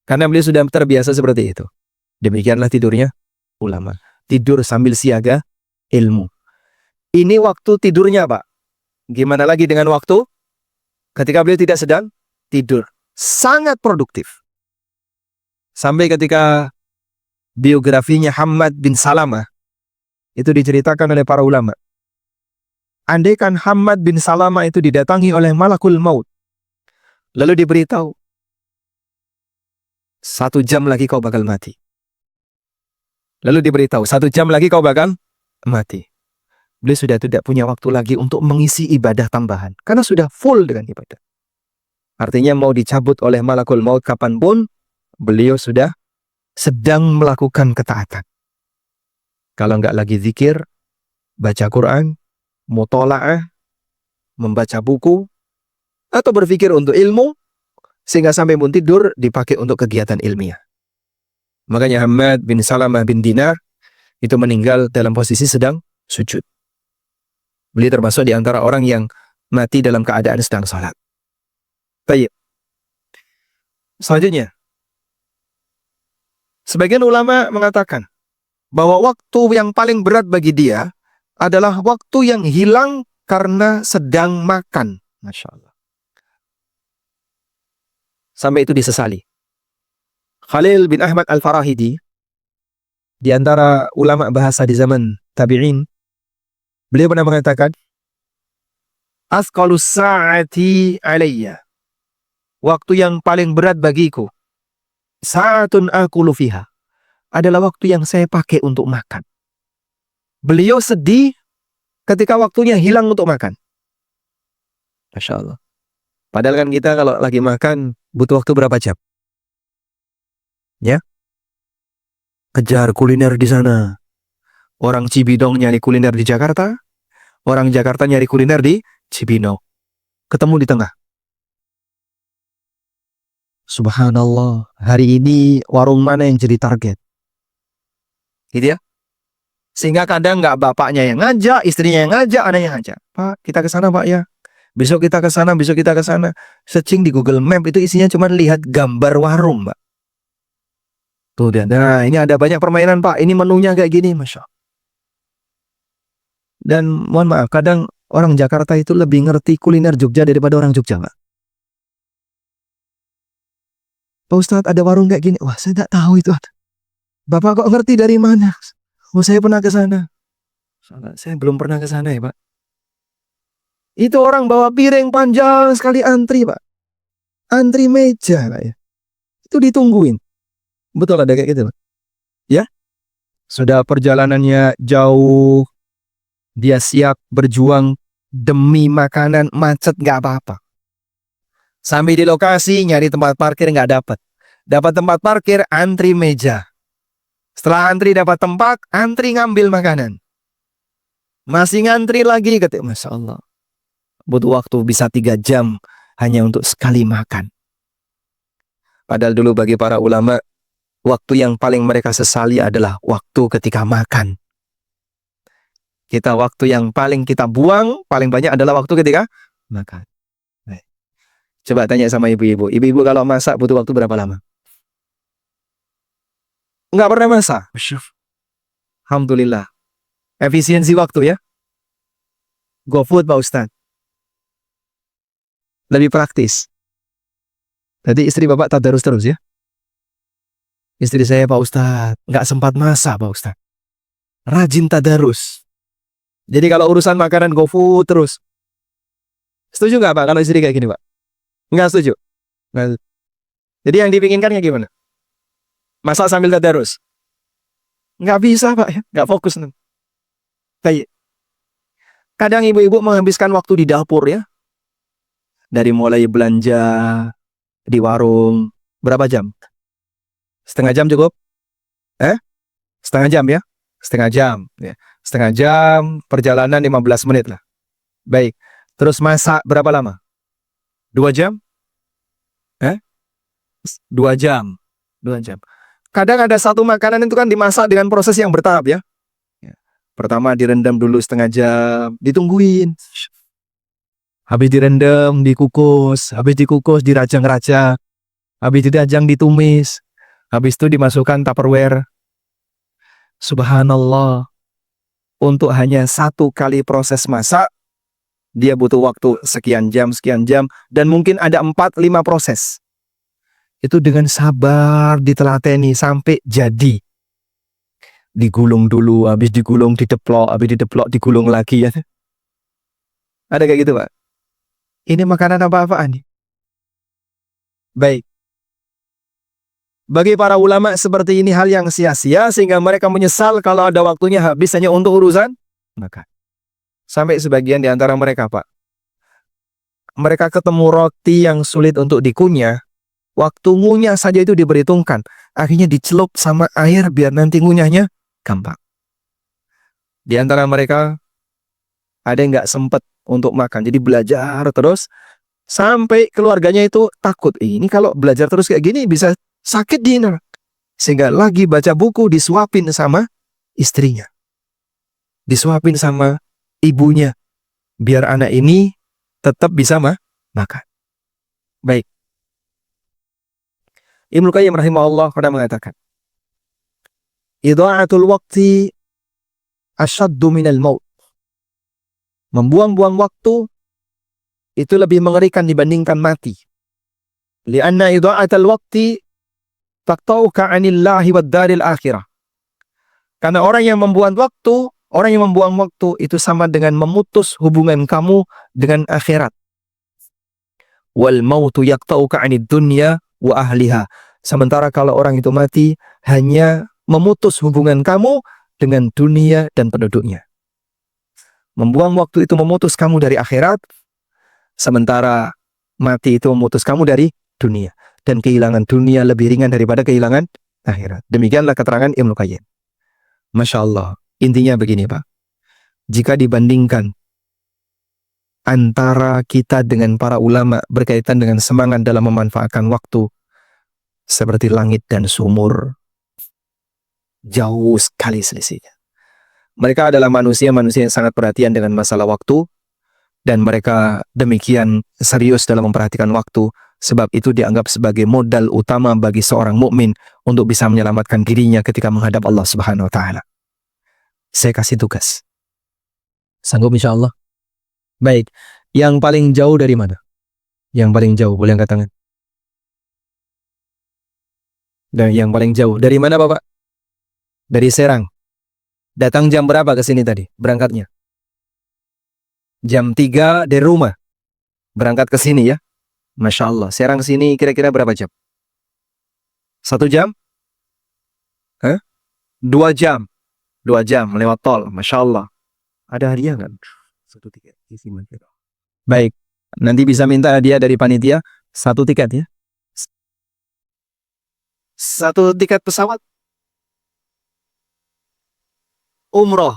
Karena beliau sudah terbiasa seperti itu. Demikianlah tidurnya ulama. Tidur sambil siaga ilmu. Ini waktu tidurnya, Pak. Gimana lagi dengan waktu ketika beliau tidak sedang tidur? Sangat produktif. Sampai ketika biografinya Hammad bin Salamah itu diceritakan oleh para ulama. Andaikan Hammad bin Salamah itu didatangi oleh malakul maut, lalu diberitahu 1 jam lagi kau bakal mati. Lalu diberitahu 1 jam lagi kau bakal mati. Beliau sudah tidak punya waktu lagi untuk mengisi ibadah tambahan karena sudah full dengan ibadah. Artinya mau dicabut oleh malakul maut kapanpun, beliau sudah sedang melakukan ketaatan. Kalau nggak lagi zikir, baca Quran, mutola'ah, membaca buku, atau berpikir untuk ilmu, sehingga sampai pun tidur dipakai untuk kegiatan ilmiah. Makanya Hammad bin Salamah bin Dinar itu meninggal dalam posisi sedang sujud. Beliau termasuk di antara orang yang mati dalam keadaan sedang salat. Baik. Selanjutnya, sebagian ulama mengatakan bahwa waktu yang paling berat bagi dia adalah waktu yang hilang karena sedang makan. Masya Allah. Sampai itu disesali. Khalil bin Ahmad Al-Farahidi, di antara ulama bahasa di zaman tabi'in, beliau pernah mengatakan, Asqalus sa'ati alayya. Waktu yang paling berat bagiku, sa'atun akulu fiha, adalah waktu yang saya pakai untuk makan. Beliau sedih ketika waktunya hilang untuk makan. Masya Allah. Padahal kan kita kalau lagi makan butuh waktu berapa jam? Ya, kejar kuliner di sana. Orang Cibinong nyari kuliner di Jakarta, orang Jakarta nyari kuliner di Cibinong. Ketemu di tengah. Subhanallah, hari ini warung mana yang jadi target? Gitu ya. Sehingga kadang nggak bapaknya yang ngajak, istrinya yang ngajak, anaknya yang ngajak. Pak, kita ke sana Pak ya. Besok kita ke sana, besok kita ke sana. Searching di Google Map itu isinya cuma lihat gambar warung, Pak. Tuh dia, nah ini ada banyak permainan, Pak. Ini menunya kayak gini, Masya Allah. Dan mohon maaf, kadang orang Jakarta itu lebih ngerti kuliner Jogja daripada orang Jogja, Pak. Pak Ustadz, ada warung kayak gini. Wah, saya tidak tahu itu. Bapak kok ngerti dari mana? Oh, saya pernah ke sana. Saya belum pernah ke sana ya, Pak. Itu orang bawa piring panjang sekali antri, Pak. Antri meja, Pak ya. Itu ditungguin. Betul ada kayak gitu, Pak. Ya? Sudah perjalanannya jauh, dia siap berjuang demi makanan, macet nggak apa-apa. Sampai di lokasi nyari tempat parkir nggak dapat. Dapat tempat parkir, antri meja. Setelah antri dapat tempat, antri ngambil makanan. Masih ngantri lagi, kata, Masya Allah. Butuh waktu bisa 3 jam hanya untuk sekali makan. Padahal dulu bagi para ulama, waktu yang paling mereka sesali adalah waktu ketika makan. Waktu yang paling kita buang, paling banyak adalah waktu ketika makan. Baik. Coba tanya sama ibu-ibu. Ibu-ibu kalau masak butuh waktu berapa lama? Enggak pernah masak. Alhamdulillah. Efisiensi waktu ya. GoFood, Pak Ustadz. Lebih praktis. Jadi istri Bapak tadarus terus ya. Istri saya, Pak Ustadz, nggak sempat masak, Pak Ustadz. Rajin tadarus. Jadi kalau urusan makanan GoFood terus. Setuju nggak, Pak, kalau istri kayak gini, Pak? Nggak setuju. Nggak. Jadi yang dipinginkan kayak gimana? Masak sambil tadarus? Nggak bisa, Pak, ya. Nggak fokus. Kayak kadang ibu-ibu menghabiskan waktu di dapur ya. Dari mulai belanja di warung, berapa jam? Setengah jam cukup? Setengah jam ya? Setengah jam. Ya. Setengah jam, perjalanan 15 menit lah. Baik. Terus masak berapa lama? 2 jam? 2 jam. 2 jam. Kadang ada satu makanan itu kan dimasak dengan proses yang bertahap ya. Pertama direndam dulu setengah jam, ditungguin. Habis direndam, dikukus. Habis dikukus, dirajang-rajang. Habis dirajang, ditumis. Habis itu dimasukkan Tupperware. Subhanallah. Untuk hanya 1 kali proses masak, dia butuh waktu sekian jam, dan mungkin ada 4-5 proses. Itu dengan sabar ditelateni sampai jadi. Digulung dulu, habis digulung dideplok, habis dideplok digulung lagi ya. Ada kayak gitu, Pak? Ini makanan apa-apaan nih? Baik. Bagi para ulama seperti ini hal yang sia-sia sehingga mereka menyesal kalau ada waktunya habis hanya untuk urusan makan. Sampai sebagian di antara mereka, Pak, mereka ketemu roti yang sulit untuk dikunyah, waktu ngunyah saja itu diperhitungkan. Akhirnya dicelup sama air biar nanti ngunyahnya gampang. Di antara mereka ada yang nggak sempat untuk makan, jadi belajar terus sampai keluarganya itu takut. Ini kalau belajar terus kayak gini bisa sakit dinner. Sehingga lagi baca buku disuapin sama istrinya, disuapin sama ibunya, biar anak ini tetap bisa makan. Baik. Ibnu Qayyim rahimahullah pernah mengatakan, idha'atul waqti asyaddu minal maut. Membuang-buang waktu itu lebih mengerikan dibandingkan mati. Lianna idha'atul waqti taqta'uka 'anillahi wad daril akhirah. Karena orang yang membuang waktu itu sama dengan memutus hubungan kamu dengan akhirat. Wal mautu yaqta'uka 'anid dunya wa ahliha. Sementara kalau orang itu mati hanya memutus hubungan kamu dengan dunia dan penduduknya. Membuang waktu itu memutus kamu dari akhirat, sementara mati itu memutus kamu dari dunia. Dan kehilangan dunia lebih ringan daripada kehilangan akhirat. Demikianlah keterangan Ibnu Qayyim. Masya Allah. Intinya begini, Pak. Jika dibandingkan antara kita dengan para ulama berkaitan dengan semangat dalam memanfaatkan waktu, seperti langit dan sumur, jauh sekali selisihnya. Mereka adalah manusia yang sangat perhatian dengan masalah waktu. Dan mereka demikian serius dalam memperhatikan waktu, sebab itu dianggap sebagai modal utama bagi seorang mukmin untuk bisa menyelamatkan dirinya ketika menghadap Allah Subhanahu wa taala. Saya kasih tugas. Sanggup insyaallah? Baik. Yang paling jauh dari mana? Yang paling jauh, boleh angkat tangan. Dan yang paling jauh dari mana, Bapak? Dari Serang. Datang jam berapa ke sini tadi berangkatnya? Jam 3 dari rumah. Berangkat ke sini ya. Masya Allah. Serang sini kira-kira berapa jam? 1 jam? 2 jam. 2 jam lewat tol. Masya Allah. Ada hadiah kan? 1 tiket. Baik. Nanti bisa minta hadiah dari panitia. 1 tiket ya. 1 tiket pesawat. Umroh.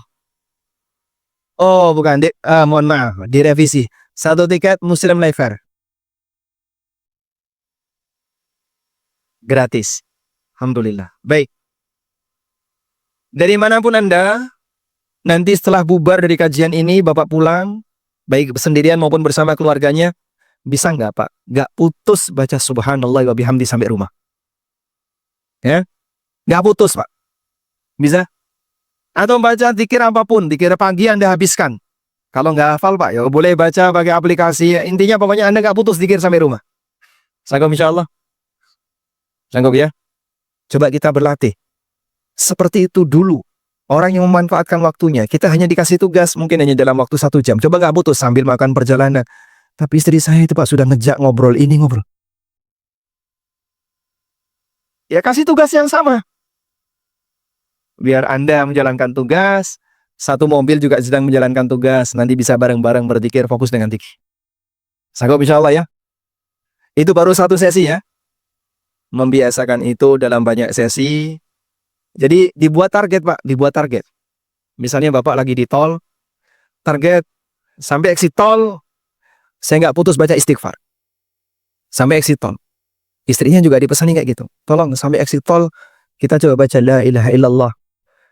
Oh, bukan. Mohon maaf. Direvisi. 1 tiket Muslim Life Fair. Gratis. Alhamdulillah. Baik. Dari manapun Anda, nanti setelah bubar dari kajian ini, Bapak pulang, baik sendirian maupun bersama keluarganya, bisa nggak Pak? Nggak putus baca subhanallah wa bihamdi sampai rumah. Ya? Nggak putus Pak. Bisa? Atau baca zikir apapun, zikir pagi Anda habiskan. Kalau nggak hafal Pak, ya boleh baca pakai aplikasi. Intinya pokoknya Anda nggak putus zikir sampai rumah. Sanggup insya Allah? Sanggup ya? Coba kita berlatih. Seperti itu dulu. Orang yang memanfaatkan waktunya. Kita hanya dikasih tugas mungkin hanya dalam waktu 1 jam. Coba nggak putus sambil makan perjalanan. Tapi istri saya itu Pak sudah ngejak ngobrol ini ngobrol. Ya kasih tugas yang sama. Biar Anda menjalankan tugas, satu mobil juga sedang menjalankan tugas, nanti bisa bareng-bareng berzikir, fokus dengan zikir. Sanggup insya Allah ya? Itu baru 1 sesi ya. Membiasakan itu dalam banyak sesi. Jadi dibuat target Pak, dibuat target. Misalnya Bapak lagi di tol, target sampai exit tol, saya nggak putus baca istighfar. Sampai exit tol. Istrinya juga dipesani kayak gitu. Tolong sampai exit tol, kita coba baca la ilaha illallah.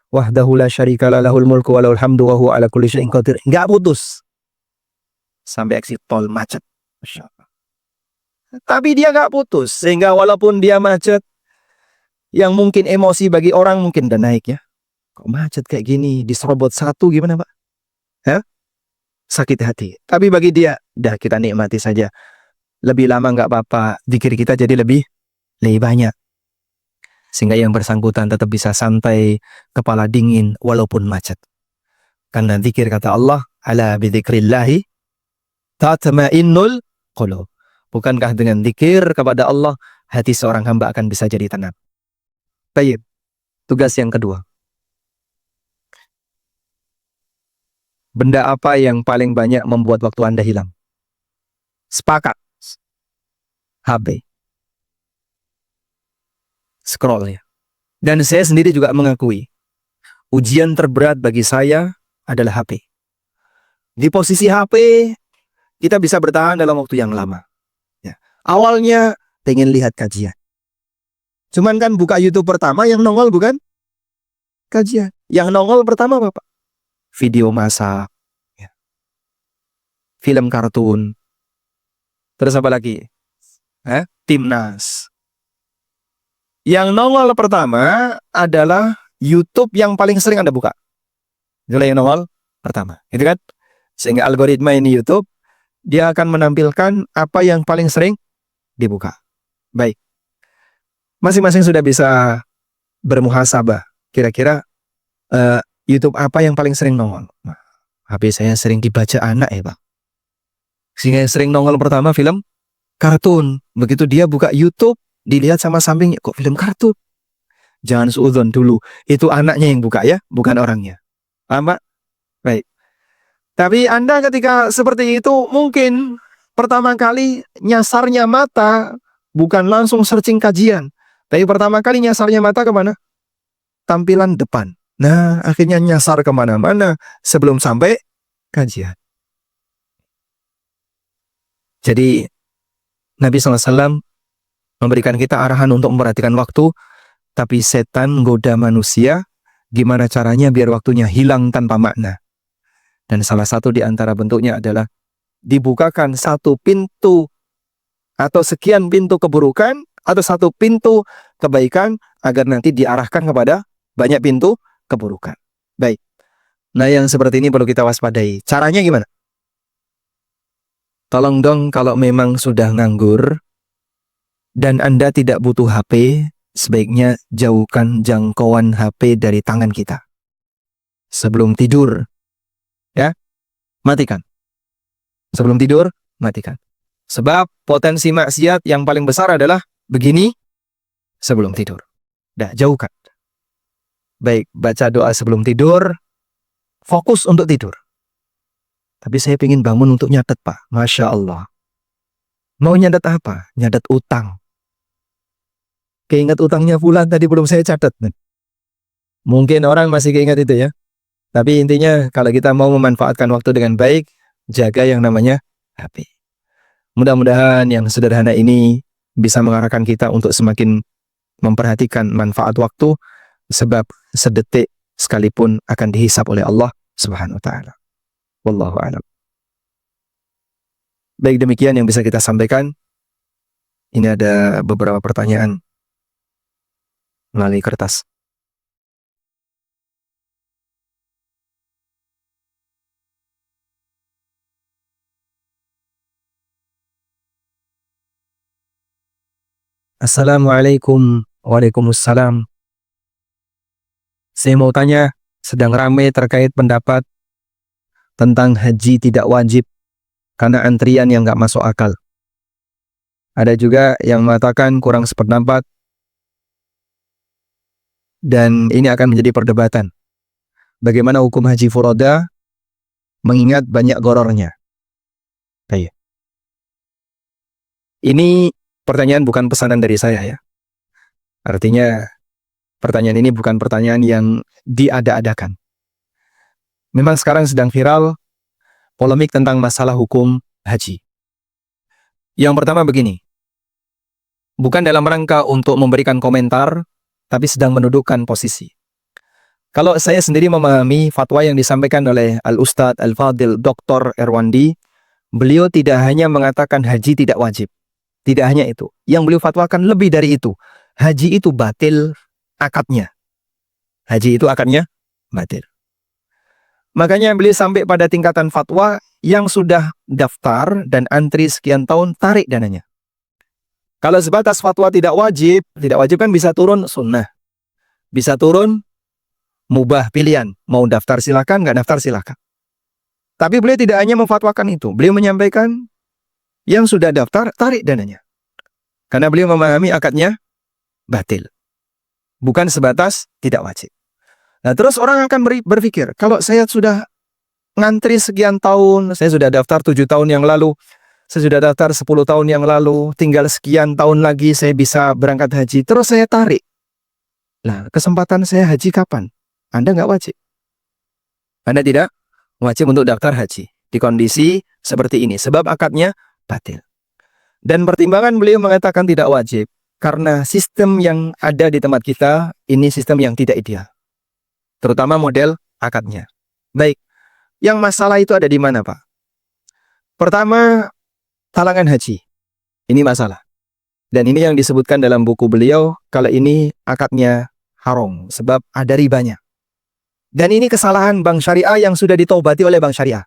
Wahdahu la syarika lahul mulku wa lahul hamdu wa huwa ala kulli syai'in qadir. Enggak putus. Sampai exit tol macet. Masya Allah. Tapi dia enggak putus. Sehingga walaupun dia macet, yang mungkin emosi bagi orang mungkin udah naik ya. Kok macet kayak gini, diserobot 1 gimana Pak? Hah? Sakit hati. Tapi bagi dia, dah kita nikmati saja. Lebih lama enggak apa-apa. Zikir kita jadi lebih banyak. Sehingga yang bersangkutan tetap bisa santai, kepala dingin, walaupun macet. Karena zikir kata Allah, ala bidzikrillahi tatma'innul qulub. Bukankah dengan zikir kepada Allah, hati seorang hamba akan bisa jadi tenang. Baik, tugas yang kedua. Benda apa yang paling banyak membuat waktu Anda hilang? Sepakat. HP. Scroll ya. Dan saya sendiri juga mengakui, ujian terberat bagi saya adalah HP. Di posisi HP, kita bisa bertahan dalam waktu yang lama. Ya. Awalnya pengen lihat kajian. Cuman kan buka YouTube pertama yang nongol bukan kajian. Yang nongol pertama apa Pak? Video masak, ya. Film kartun. Terus apa lagi? Timnas. Yang nongol pertama adalah YouTube yang paling sering Anda buka. Itulah yang nongol pertama, gitu kan? Sehingga algoritma ini YouTube, dia akan menampilkan apa yang paling sering dibuka. Baik. Masing-masing sudah bisa bermuhasabah. Kira-kira YouTube apa yang paling sering nongol? Nah, HP saya sering dibaca anak ya Pak. Sehingga yang sering nongol pertama film kartun. Begitu dia buka YouTube, dilihat sama sampingnya, kok film kartun? Jangan suudzon dulu. Itu anaknya yang buka ya, bukan orangnya. Paham Pak? Baik. Tapi Anda ketika seperti itu, mungkin pertama kali nyasarnya mata bukan langsung searching kajian. Tapi pertama kali nyasarnya mata kemana? Tampilan depan. Nah, akhirnya nyasar kemana-mana sebelum sampai kajian. Jadi, Nabi SAW memberikan kita arahan untuk memperhatikan waktu, tapi setan menggoda manusia, gimana caranya biar waktunya hilang tanpa makna. Dan salah satu di antara bentuknya adalah dibukakan satu pintu atau sekian pintu keburukan atau satu pintu kebaikan agar nanti diarahkan kepada banyak pintu keburukan. Baik. Nah, yang seperti ini perlu kita waspadai. Caranya gimana? Tolong dong, kalau memang sudah nganggur dan Anda tidak butuh HP, sebaiknya jauhkan jangkauan HP dari tangan kita. Sebelum tidur, ya, matikan. Sebelum tidur, matikan. Sebab potensi maksiat yang paling besar adalah begini sebelum tidur. Dah, jauhkan. Baik, baca doa sebelum tidur, fokus untuk tidur. Tapi saya ingin bangun untuk nyatet, Pak. Masya Allah. Mau nyatet apa? Nyatet utang. Keingat utangnya fulan tadi belum saya catat. Mungkin orang masih keingat itu ya. Tapi intinya kalau kita mau memanfaatkan waktu dengan baik, jaga yang namanya HP. Mudah-mudahan yang sederhana ini bisa mengarahkan kita untuk semakin memperhatikan manfaat waktu, sebab sedetik sekalipun akan dihisap oleh Allah Subhanahu wa taala. Wallahu a'lam. Baik, demikian yang bisa kita sampaikan. Ini ada beberapa pertanyaan melalui kertas. Assalamualaikum. Waalaikumsalam. Saya mau tanya, sedang ramai terkait pendapat tentang haji tidak wajib karena antrian yang nggak masuk akal. Ada juga yang mengatakan kurang sependapat dan ini akan menjadi perdebatan. Bagaimana hukum haji furoda mengingat banyak gorornya? Baik. Ini pertanyaan bukan pesanan dari saya ya. Artinya pertanyaan ini bukan pertanyaan yang diada-adakan. Memang sekarang sedang viral polemik tentang masalah hukum haji. Yang pertama begini, bukan dalam rangka untuk memberikan komentar, tapi sedang mendudukkan posisi. Kalau saya sendiri memahami fatwa yang disampaikan oleh Al-Ustadz Al-Fadil Dr. Erwandi, beliau tidak hanya mengatakan haji tidak wajib. Tidak hanya itu. Yang beliau fatwakan lebih dari itu. Haji itu batil akadnya. Haji itu akadnya batil. Makanya beliau sampai pada tingkatan fatwa yang sudah daftar dan antri sekian tahun, tarik dananya. Kalau sebatas fatwa tidak wajib kan bisa turun sunnah. Bisa turun mubah pilihan. Mau daftar silakan, nggak daftar silakan. Tapi beliau tidak hanya memfatwakan itu. Beliau menyampaikan yang sudah daftar, tarik dananya. Karena beliau memahami akadnya batil. Bukan sebatas tidak wajib. Nah, terus orang akan berpikir, kalau saya sudah ngantri sekian tahun, saya sudah daftar 7 tahun yang lalu, saya sudah daftar 10 tahun yang lalu, tinggal sekian tahun lagi saya bisa berangkat haji, terus saya tarik. Nah, kesempatan saya haji kapan? Anda nggak wajib. Anda tidak wajib untuk daftar haji di kondisi seperti ini, sebab akadnya batil. Dan pertimbangan beliau mengatakan tidak wajib karena sistem yang ada di tempat kita ini sistem yang tidak ideal. Terutama model akadnya. Baik, yang masalah itu ada di mana, Pak? Pertama, talangan haji. Ini masalah. Dan ini yang disebutkan dalam buku beliau, kalau ini akadnya haram, sebab ada ribanya. Dan ini kesalahan bank syariah yang sudah ditaubati oleh bank syariah.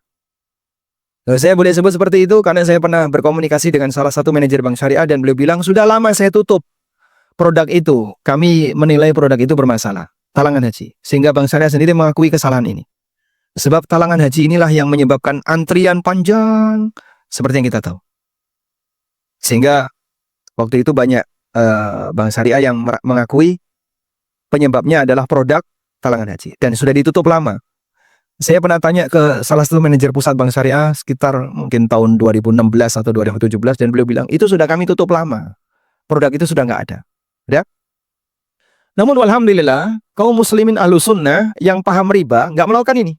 Saya boleh sebut seperti itu karena saya pernah berkomunikasi dengan salah satu manajer bank syariah dan beliau bilang, sudah lama saya tutup produk itu. Kami menilai produk itu bermasalah. Talangan haji. Sehingga bank syariah sendiri mengakui kesalahan ini. Sebab talangan haji inilah yang menyebabkan antrian panjang seperti yang kita tahu. Sehingga waktu itu banyak bank syariah yang mengakui penyebabnya adalah produk talangan haji. Dan sudah ditutup lama. Saya pernah tanya ke salah satu manajer pusat bank syariah sekitar mungkin tahun 2016 atau 2017 dan beliau bilang, itu sudah kami tutup lama. Produk itu sudah nggak ada. Ya? Namun alhamdulillah, kaum muslimin ahlu sunnah yang paham riba nggak melakukan ini.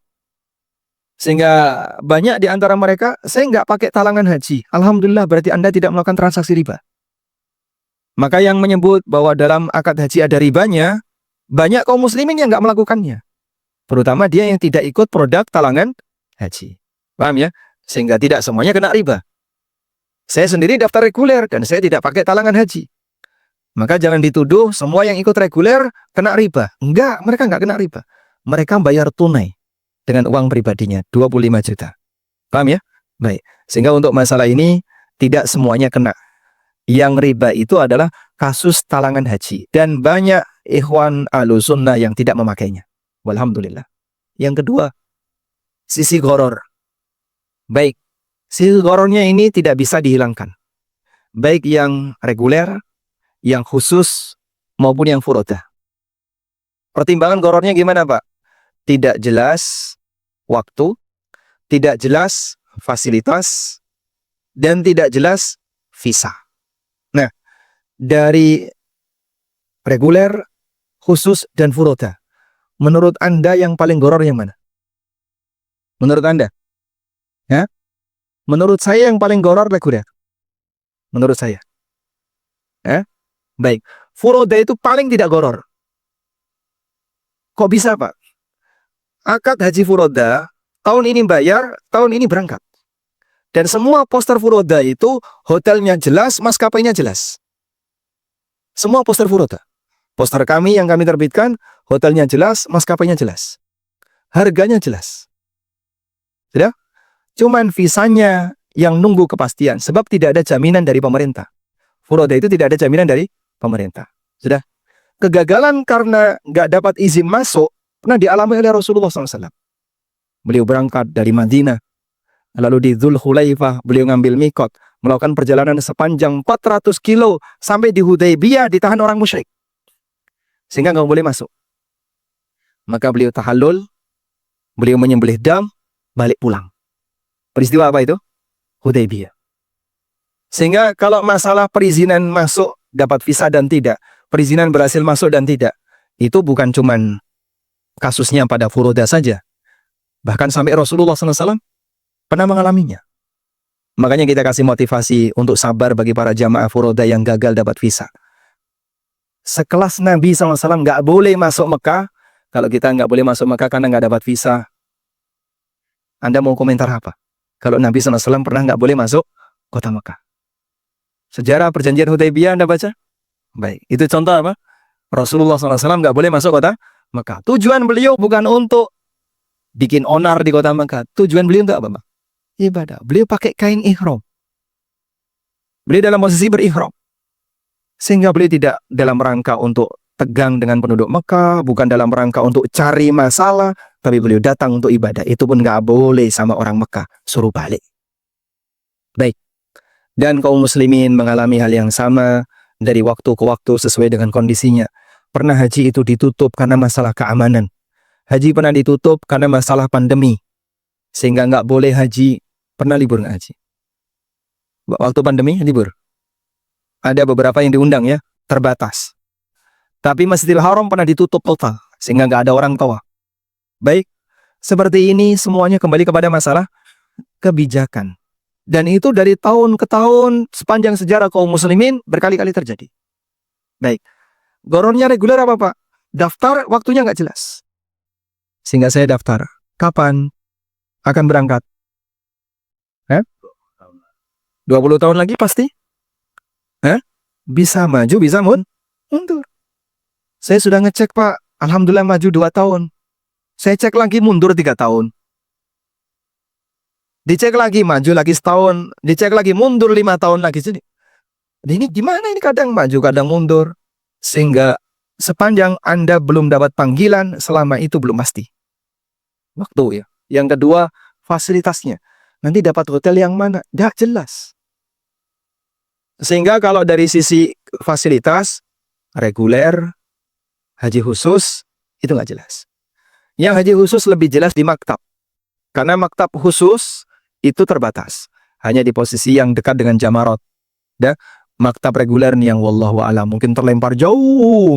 Sehingga banyak di antara mereka, saya nggak pakai talangan haji. Alhamdulillah, berarti Anda tidak melakukan transaksi riba. Maka yang menyebut bahwa dalam akad haji ada ribanya, banyak kaum muslimin yang nggak melakukannya. Terutama dia yang tidak ikut produk talangan haji. Paham ya? Sehingga tidak semuanya kena riba. Saya sendiri daftar reguler dan saya tidak pakai talangan haji. Maka jangan dituduh semua yang ikut reguler kena riba. Enggak, mereka enggak kena riba. Mereka bayar tunai dengan uang pribadinya, 25 juta. Paham ya? Baik. Sehingga untuk masalah ini tidak semuanya kena. Yang riba itu adalah kasus talangan haji. Dan banyak ikhwan ahlussunnah yang tidak memakainya. Walhamdulillah. Yang kedua, sisi gharar. Baik. Sisi ghararnya ini tidak bisa dihilangkan. Baik yang reguler, yang khusus, maupun yang furodah. Pertimbangan ghararnya gimana, Pak? Tidak jelas waktu, tidak jelas fasilitas, dan tidak jelas visa. Nah, dari reguler, khusus, dan furodah, menurut Anda yang paling gharar yang mana? Menurut Anda? Ya? Menurut saya yang paling gharar reguler. Menurut saya. Ya? Baik. Furodah itu paling tidak gharar. Kok bisa, Pak? Akad haji furodah, tahun ini bayar, tahun ini berangkat. Dan semua poster furodah itu, hotelnya jelas, maskapainya jelas. Semua poster furodah. Poster kami yang kami terbitkan, hotelnya jelas, maskapainya jelas. Harganya jelas. Sudah? Cuman visanya yang nunggu kepastian, sebab tidak ada jaminan dari pemerintah. Furodah itu tidak ada jaminan dari pemerintah. Sudah? Kegagalan karena nggak dapat izin masuk, pernah dialami oleh Rasulullah SAW. Beliau berangkat dari Madinah, lalu di Dzulhulaifah, beliau ngambil mikot, melakukan perjalanan sepanjang 400 kilo, sampai di Hudaybiyah, ditahan orang musyrik. Sehingga nggak boleh masuk. Maka beliau tahallul, beliau menyembelih dam, balik pulang. Peristiwa apa itu? Hudaybiyah. Sehingga kalau masalah perizinan masuk, dapat visa dan tidak, perizinan berhasil masuk dan tidak, itu bukan cuman kasusnya pada furodah saja. Bahkan sampai Rasulullah SAW pernah mengalaminya. Makanya kita kasih motivasi untuk sabar bagi para jamaah furodah yang gagal dapat visa. Sekelas Nabi SAW nggak boleh masuk Mekah. Kalau kita nggak boleh masuk Mekah karena nggak dapat visa, Anda mau komentar apa? Kalau Nabi SAW pernah nggak boleh masuk kota Mekah. Sejarah perjanjian Hudaybiyah Anda baca? Baik, itu contoh apa? Rasulullah SAW nggak boleh masuk kota Mekah. Tujuan beliau bukan untuk bikin onar di kota Mekah. Tujuan beliau untuk apa, Pak? Ibadah. Beliau pakai kain ihram. Beliau dalam posisi berihram. Sehingga beliau tidak dalam rangka untuk tegang dengan penduduk Mekah, bukan dalam rangka untuk cari masalah, tapi beliau datang untuk ibadah. Itu pun nggak boleh sama orang Mekah, suruh balik. Baik. Dan kaum muslimin mengalami hal yang sama dari waktu ke waktu sesuai dengan kondisinya. Pernah haji itu ditutup karena masalah keamanan. Haji pernah ditutup karena masalah pandemi. Sehingga nggak boleh haji. Pernah libur nggak haji? Waktu pandemi libur. Ada beberapa yang diundang ya, terbatas. Tapi Masjidil Haram pernah ditutup total, sehingga nggak ada orang tawaf. Baik, seperti ini semuanya kembali kepada masalah kebijakan. Dan itu dari tahun ke tahun, sepanjang sejarah kaum muslimin, berkali-kali terjadi. Baik, gharannya reguler apa, Pak? Daftar, waktunya nggak jelas. Sehingga saya daftar. Kapan akan berangkat? 20 tahun lagi pasti? Bisa maju, bisa mundur. Saya sudah ngecek, Pak. Alhamdulillah maju 2 tahun. Saya cek lagi mundur 3 tahun. Dicek lagi maju lagi setahun. Dicek lagi mundur 5 tahun lagi. Jadi ini gimana ini, kadang maju, kadang mundur. Sehingga sepanjang Anda belum dapat panggilan, selama itu belum pasti. Waktu ya. Yang kedua, fasilitasnya. Nanti dapat hotel yang mana? Tidak jelas. Sehingga kalau dari sisi fasilitas, reguler, haji khusus, itu nggak jelas. Yang haji khusus lebih jelas di maktab. Karena maktab khusus itu terbatas. Hanya di posisi yang dekat dengan Jamarat. Dan maktab reguler nih yang wallahu a'lam mungkin terlempar jauh.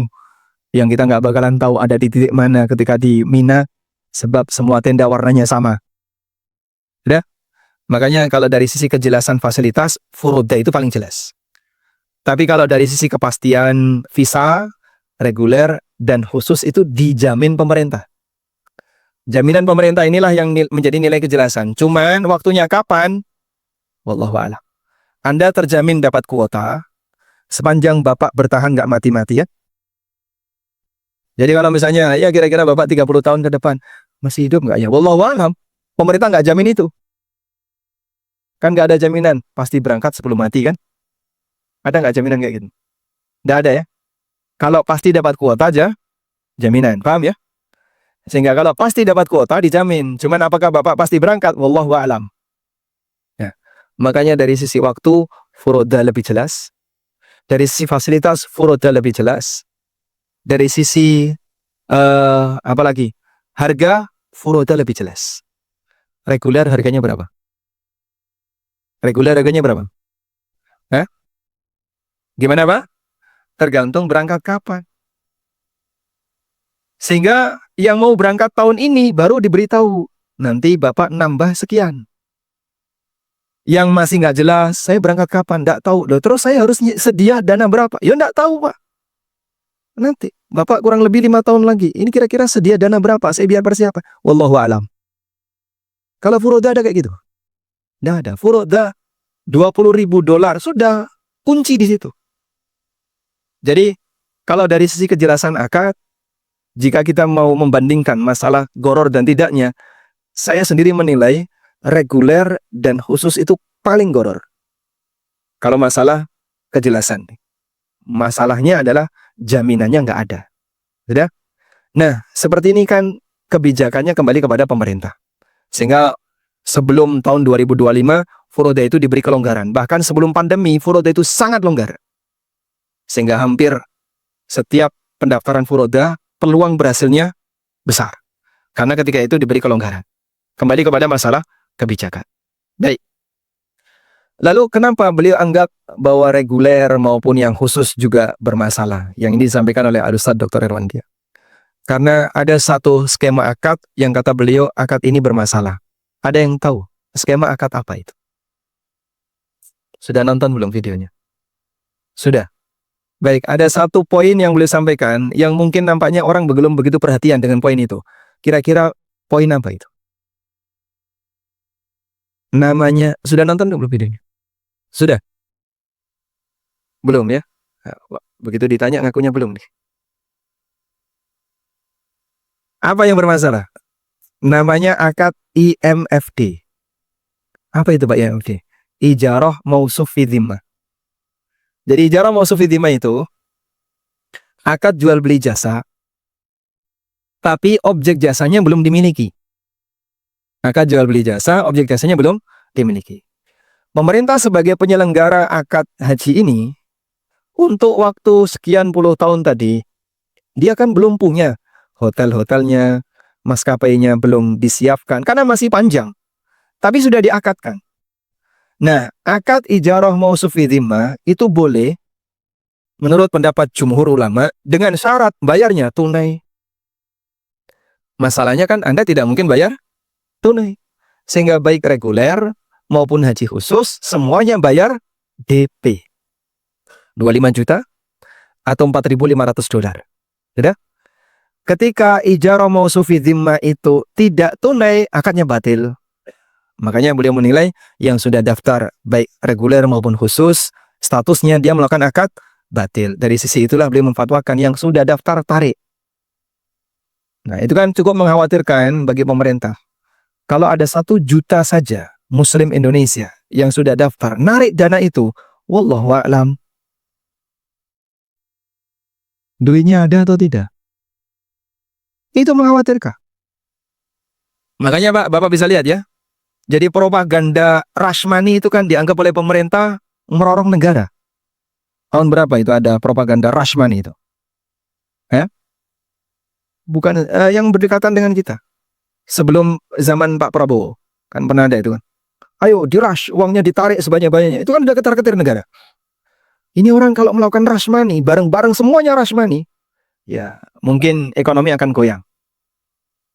Yang kita nggak bakalan tahu ada di titik mana ketika di Mina. Sebab semua tenda warnanya sama. Udah? Makanya kalau dari sisi kejelasan fasilitas, furodah itu paling jelas. Tapi kalau dari sisi kepastian visa, reguler, dan khusus itu dijamin pemerintah. Jaminan pemerintah inilah yang menjadi nilai kejelasan. Cuman waktunya kapan? Wallahu a'lam. Anda terjamin dapat kuota sepanjang Bapak bertahan nggak mati-mati ya. Jadi kalau misalnya ya kira-kira Bapak 30 tahun ke depan masih hidup nggak ya? Wallahu a'lam. Pemerintah nggak jamin itu. Kan nggak ada jaminan pasti berangkat sebelum mati kan? Ada nggak jaminan kayak gitu? Nggak ada ya. Kalau pasti dapat kuota aja jaminan, paham ya? Sehingga kalau pasti dapat kuota dijamin. Cuman apakah Bapak pasti berangkat? Wallahu a'lam. Ya. Makanya dari sisi waktu furoda lebih jelas. Dari sisi fasilitas furoda lebih jelas. Dari sisi apa lagi? Harga furoda lebih jelas. Reguler harganya berapa? Reguler harganya berapa? Hah? Gimana Pak? Tergantung berangkat kapan. Sehingga yang mau berangkat tahun ini baru diberitahu. Nanti Bapak nambah sekian. Yang masih nggak jelas, saya berangkat kapan? Nggak tahu. Loh, terus saya harus sedia dana berapa? Ya nggak tahu Pak. Nanti Bapak kurang lebih 5 tahun lagi. Ini kira-kira sedia dana berapa? Saya biar persiapan. Wallahu a'lam. Kalau furoda ada kayak gitu? Nggak ada. Furoda $20.000 sudah kunci di situ. Jadi kalau dari sisi kejelasan akad, jika kita mau membandingkan masalah goror dan tidaknya, saya sendiri menilai reguler dan khusus itu paling goror. Kalau masalah kejelasan. Masalahnya adalah jaminannya nggak ada. Sudah? Nah, seperti ini kan kebijakannya kembali kepada pemerintah. Sehingga sebelum tahun 2025, furoda itu diberi kelonggaran. Bahkan sebelum pandemi, furoda itu sangat longgar. Sehingga hampir setiap pendaftaran furoda, peluang berhasilnya besar. Karena ketika itu diberi kelonggaran. Kembali kepada masalah kebijakan. Baik. Lalu kenapa beliau anggap bahwa reguler maupun yang khusus juga bermasalah? Yang ini disampaikan oleh Al-Ustaz Dr. Irwandia. Karena ada satu skema akad yang kata beliau akad ini bermasalah. Ada yang tahu skema akad apa itu? Sudah nonton belum videonya? Sudah. Baik, ada satu poin yang beliau sampaikan yang mungkin nampaknya orang belum begitu perhatian dengan poin itu. Kira-kira poin apa itu? Namanya, sudah nonton belum videonya? Sudah? Belum ya? Begitu ditanya ngakunya belum nih. Apa yang bermasalah? Namanya akad IMFD. Apa itu Pak IMFD? Ijarah Mausuf fi Dhimmah. Jadi ijarah Mausuf fi Dhimmah itu akad jual beli jasa, tapi objek jasanya belum dimiliki. Akad jual beli jasa, objek jasanya belum dimiliki. Pemerintah sebagai penyelenggara akad haji ini, untuk waktu sekian puluh tahun tadi, dia kan belum punya hotel-hotelnya, maskapainya belum disiapkan, karena masih panjang. Tapi sudah diakadkan. Nah, akad ijarah mausuf fi dhimmah itu boleh, menurut pendapat jumhur ulama, dengan syarat bayarnya tunai. Masalahnya kan Anda tidak mungkin bayar tunai. Sehingga baik reguler maupun haji khusus, semuanya bayar DP. 25 juta atau $4.500. Sudah? Ketika ijarah mausuf fi dhimmah itu tidak tunai, akadnya batil. Makanya beliau menilai yang sudah daftar baik reguler maupun khusus, statusnya dia melakukan akad batil. Dari sisi itulah beliau memfatwakan yang sudah daftar tarik. Nah, itu kan cukup mengkhawatirkan bagi pemerintah. Kalau ada 1 juta saja Muslim Indonesia yang sudah daftar, narik dana itu, wallahu a'lam. Duitnya ada atau tidak? Itu mengkhawatirkan. Makanya Pak, Bapak bisa lihat ya. Jadi propaganda rush money itu kan dianggap oleh pemerintah merorong negara. Tahun berapa itu ada propaganda rush money itu? Ya? Bukan yang berdekatan dengan kita. Sebelum zaman Pak Prabowo. Kan pernah ada itu kan. Ayo di rush, uangnya ditarik sebanyak-banyaknya. Itu kan udah ketar-ketir negara. Ini orang kalau melakukan rush money, bareng-bareng semuanya rush money, ya mungkin ekonomi akan goyang.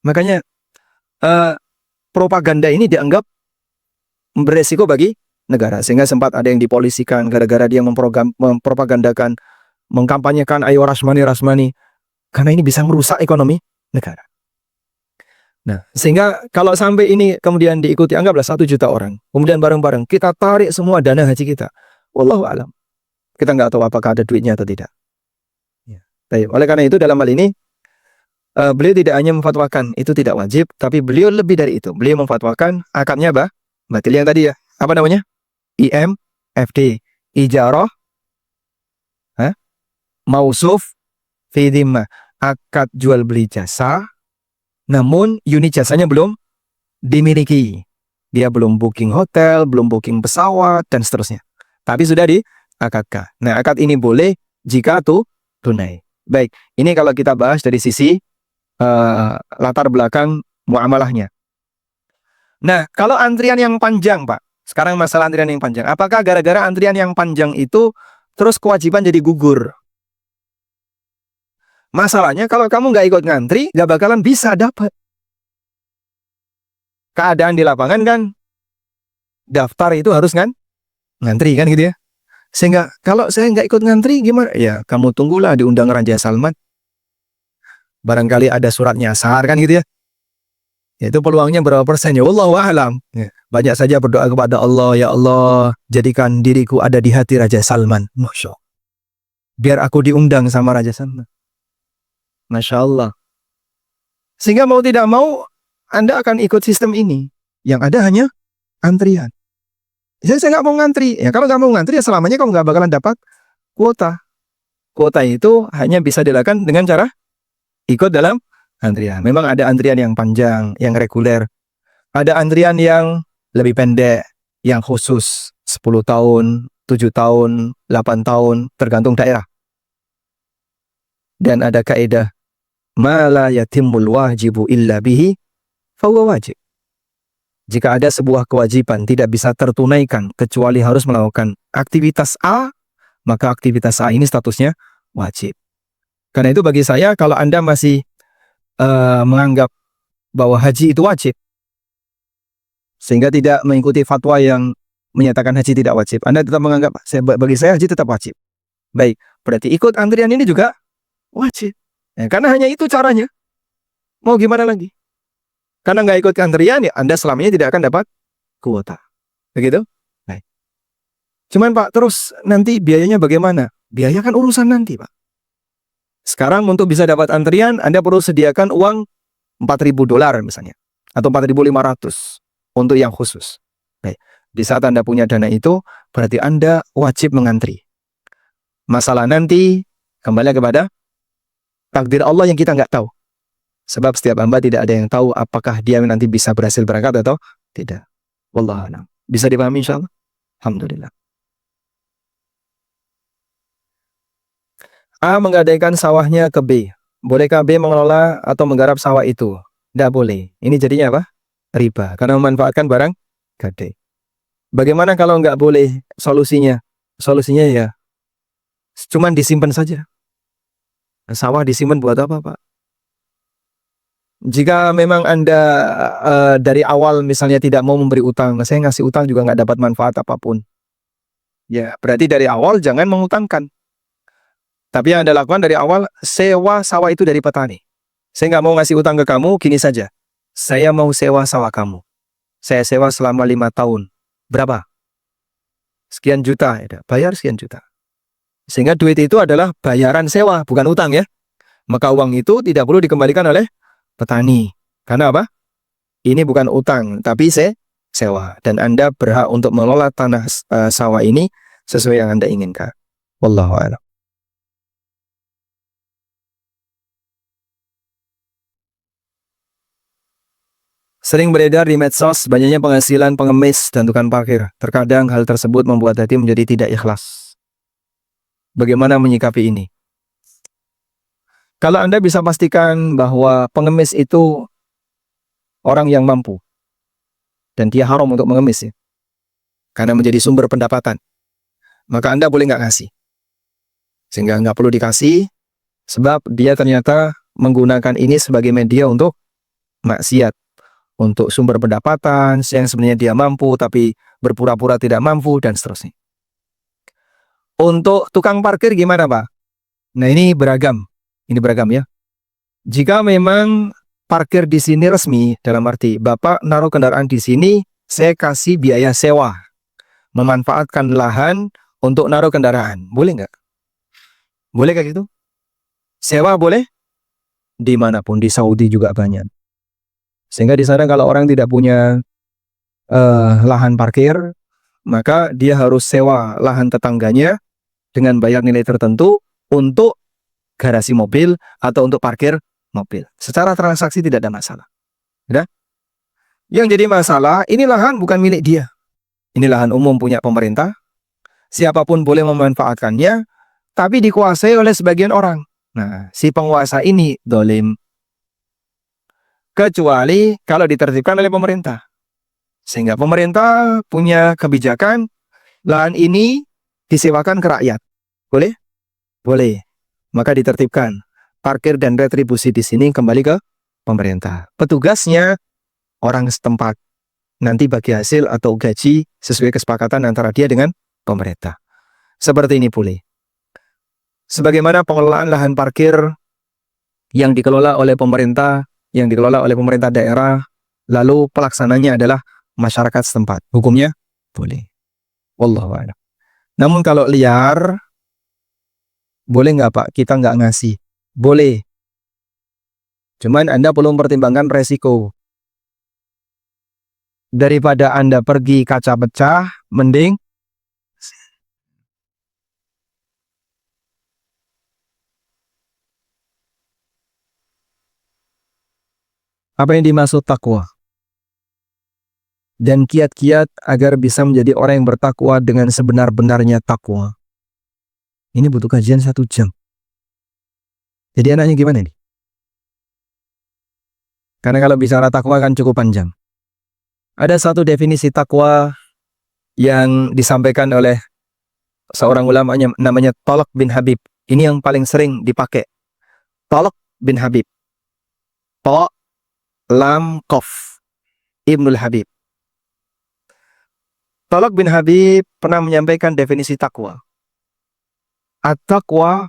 Makanya propaganda ini dianggap beresiko bagi negara. Sehingga sempat ada yang dipolisikan gara-gara dia mempropagandakan, mengkampanyekan ayo rush money. Karena ini bisa merusak ekonomi negara. Nah, sehingga kalau sampai ini kemudian diikuti, anggaplah 1 juta orang, kemudian bareng-bareng kita tarik semua dana haji kita. Wallahu alam. Kita nggak tahu apakah ada duitnya atau tidak. Ya. Baik. Oleh karena itu dalam hal ini beliau tidak hanya memfatwakan itu tidak wajib, tapi beliau lebih dari itu. Beliau memfatwakan akadnya batil yang tadi ya. Apa namanya? IMFD, ijarah, mausuf, fi dhimmah, akad jual beli jasa. Namun unit jasanya belum dimiliki. Dia belum booking hotel, belum booking pesawat, dan seterusnya. Tapi sudah diakadkan. Nah, akad ini boleh jika tunai. Baik, ini kalau kita bahas dari sisi latar belakang muamalahnya. Nah, kalau antrian yang panjang, Pak. Sekarang masalah antrian yang panjang. Apakah gara-gara antrian yang panjang itu terus kewajiban jadi gugur? Masalahnya kalau kamu nggak ikut ngantri, nggak bakalan bisa dapat. Keadaan di lapangan kan, daftar itu harus ngantri kan gitu ya. Sehingga kalau saya nggak ikut ngantri gimana? Ya kamu tunggulah diundang Raja Salman. Barangkali ada surat nyasar kan gitu ya. Itu peluangnya berapa persen ya? Wallahu a'lam. Ya. Banyak saja berdoa kepada Allah, ya Allah, jadikan diriku ada di hati Raja Salman. Masya Allah. Biar aku diundang sama Raja Salman. Masya Allah. Sehingga mau tidak mau, Anda akan ikut sistem ini. Yang ada hanya antrian. Saya nggak mau ngantri. Ya kalau nggak mau ngantri, ya selamanya kamu nggak bakalan dapat kuota. Kuota itu hanya bisa dilakukan dengan cara ikut dalam antrian. Memang ada antrian yang panjang, yang reguler. Ada antrian yang lebih pendek, yang khusus 10 tahun, 7 tahun, 8 tahun, tergantung daerah. Dan ada kaidah ma la yatimul wajibu illa bihi fahuwa wajib. Jika ada sebuah kewajiban tidak bisa tertunaikan kecuali harus melakukan aktivitas A, maka aktivitas A ini statusnya wajib. Karena itu bagi saya kalau Anda masih menganggap bahwa haji itu wajib, sehingga tidak mengikuti fatwa yang menyatakan haji tidak wajib, Anda tetap menganggap bagi saya haji tetap wajib. Baik, berarti ikut antrian ini juga wajib. Ya, karena hanya itu caranya. Mau gimana lagi? Karena nggak ikut antrian, ya Anda selamanya tidak akan dapat kuota. Begitu? Baik. Cuman Pak, terus nanti biayanya bagaimana? Biaya kan urusan nanti Pak. Sekarang untuk bisa dapat antrian, Anda perlu sediakan uang $4.000 misalnya. Atau 4.500 untuk yang khusus. Baik. Di saat Anda punya dana itu, berarti Anda wajib mengantri. Masalah nanti kembali kepada takdir Allah yang kita nggak tahu. Sebab setiap hamba tidak ada yang tahu apakah dia nanti bisa berhasil berangkat atau tidak. Wallahu a'lam. Bisa dipahami insyaallah? Alhamdulillah. A menggadaikan sawahnya ke B. Bolehkah B mengelola atau menggarap sawah itu? Tidak boleh. Ini jadinya apa? Riba. Karena memanfaatkan barang gadai. Bagaimana kalau nggak boleh solusinya? Solusinya ya cuman disimpan saja. Sawah disimpan buat apa, Pak? Jika memang Anda dari awal misalnya tidak mau memberi utang, saya ngasih utang juga nggak dapat manfaat apapun. Ya, berarti dari awal jangan mengutangkan. Tapi yang Anda lakukan dari awal, sewa sawah itu dari petani. Saya nggak mau ngasih utang ke kamu, gini saja. Saya mau sewa sawah kamu. Saya sewa selama 5 tahun. Berapa? Sekian juta, ya, bayar sekian juta. Sehingga duit itu adalah bayaran sewa, bukan utang ya. Maka uang itu tidak perlu dikembalikan oleh petani. Karena apa? Ini bukan utang, tapi sewa. Dan Anda berhak untuk mengelola tanah sawah ini sesuai yang Anda inginkan. Wallahu a'lam. Sering beredar di medsos banyaknya penghasilan pengemis dan tukang parkir. Terkadang hal tersebut membuat hati menjadi tidak ikhlas. Bagaimana menyikapi ini? Kalau Anda bisa pastikan bahwa pengemis itu orang yang mampu. Dan dia haram untuk mengemis ya. Karena menjadi sumber pendapatan. Maka Anda boleh nggak ngasih. Sehingga nggak perlu dikasih. Sebab dia ternyata menggunakan ini sebagai media untuk maksiat. Untuk sumber pendapatan yang sebenarnya dia mampu tapi berpura-pura tidak mampu dan seterusnya. Untuk tukang parkir gimana Pak? Nah ini beragam. Ini beragam ya. Jika memang parkir di sini resmi, dalam arti Bapak naruh kendaraan di sini, saya kasih biaya sewa, memanfaatkan lahan untuk naruh kendaraan. Boleh nggak? Boleh kayak gitu? Sewa boleh? Dimanapun, di Saudi juga banyak. Sehingga di sana kalau orang tidak punya lahan parkir, maka dia harus sewa lahan tetangganya dengan bayar nilai tertentu untuk garasi mobil atau untuk parkir mobil. Secara transaksi tidak ada masalah. Ya? Yang jadi masalah, ini lahan bukan milik dia. Ini lahan umum punya pemerintah. Siapapun boleh memanfaatkannya, tapi dikuasai oleh sebagian orang. Nah, si penguasa ini dolim. Kecuali kalau ditertibkan oleh pemerintah. Sehingga pemerintah punya kebijakan, lahan ini disewakan ke rakyat. Boleh? Boleh. Maka ditertibkan. Parkir dan retribusi di sini kembali ke pemerintah. Petugasnya orang setempat. Nanti bagi hasil atau gaji sesuai kesepakatan antara dia dengan pemerintah. Seperti ini boleh. Sebagaimana pengelolaan lahan parkir yang dikelola oleh pemerintah, yang dikelola oleh pemerintah daerah, lalu pelaksananya adalah masyarakat setempat. Hukumnya boleh. Wallahu a'lam. Namun kalau liar, boleh nggak Pak? Kita nggak ngasih. Boleh. Cuman Anda perlu mempertimbangkan resiko. Daripada Anda pergi kaca pecah, mending apa yang dimaksud takwa? Dan kiat-kiat agar bisa menjadi orang yang bertakwa dengan sebenar-benarnya takwa. Ini butuh kajian 1 jam. Jadi anaknya gimana nih? Karena kalau bicara takwa kan cukup panjang. Ada satu definisi takwa yang disampaikan oleh seorang ulama namanya Thalaq bin Habib. Ini yang paling sering dipakai. Thalaq bin Habib. Ta, lam, qaf. Ibnul Habib. Thalaq bin Habib pernah menyampaikan definisi takwa. At-taqwa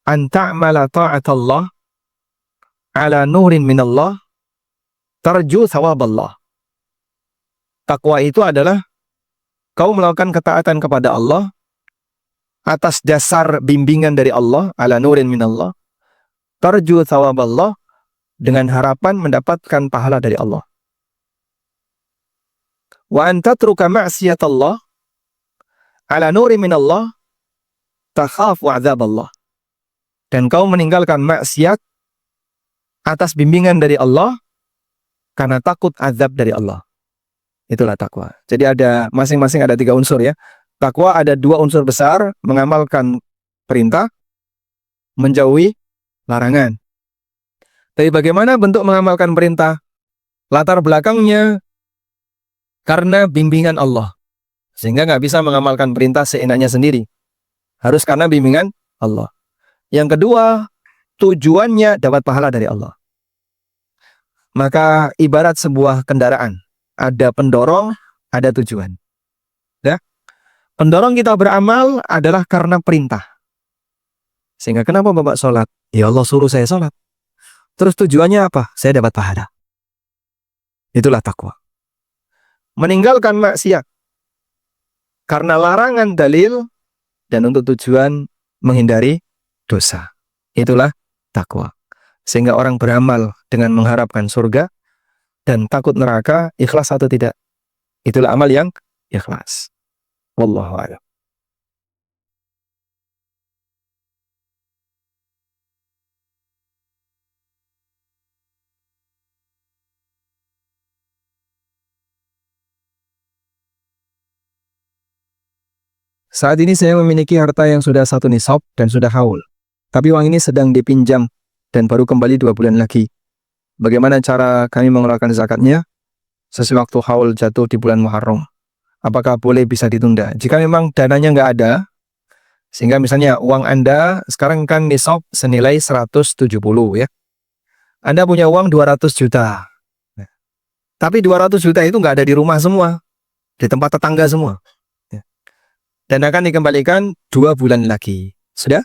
an ta'mala ta'atallah ala nurin minallah tarju thawaballah. Takwa itu adalah kau melakukan ketaatan kepada Allah atas dasar bimbingan dari Allah, ala nurin minallah, tarju thawaballah, dengan harapan mendapatkan pahala dari Allah. Wa anta tatruka ma'siyatallah ala nurin minallah takhafu adzaballah. Dan kau meninggalkan maksiat atas bimbingan dari Allah karena takut azab dari Allah. Itulah takwa. Jadi ada masing-masing ada 3 unsur ya. Takwa ada 2 unsur besar, mengamalkan perintah, menjauhi larangan. Tapi bagaimana bentuk mengamalkan perintah? Latar belakangnya karena bimbingan Allah. Sehingga nggak bisa mengamalkan perintah seenaknya sendiri. Harus karena bimbingan Allah. Yang kedua, tujuannya dapat pahala dari Allah. Maka ibarat sebuah kendaraan. Ada pendorong, ada tujuan. Ya? Pendorong kita beramal adalah karena perintah. Sehingga kenapa Bapak sholat? Ya Allah suruh saya sholat. Terus tujuannya apa? Saya dapat pahala. Itulah takwa. Meninggalkan maksiat karena larangan dalil dan untuk tujuan menghindari dosa. Itulah takwa. Sehingga orang beramal dengan mengharapkan surga dan takut neraka, ikhlas atau tidak. Itulah amal yang ikhlas. Wallahu a'lam. Saat ini saya memiliki harta yang sudah 1 nisab dan sudah haul. Tapi uang ini sedang dipinjam dan baru kembali 2 bulan lagi. Bagaimana cara kami mengeluarkan zakatnya? Sesuai waktu haul jatuh di bulan Muharram. Apakah boleh bisa ditunda? Jika memang dananya nggak ada, sehingga misalnya uang Anda sekarang kan nisab senilai 170 ya. Anda punya uang 200 juta. Tapi 200 juta itu nggak ada di rumah semua. Di tempat tetangga semua. Dan akan dikembalikan 2 bulan lagi. Sudah?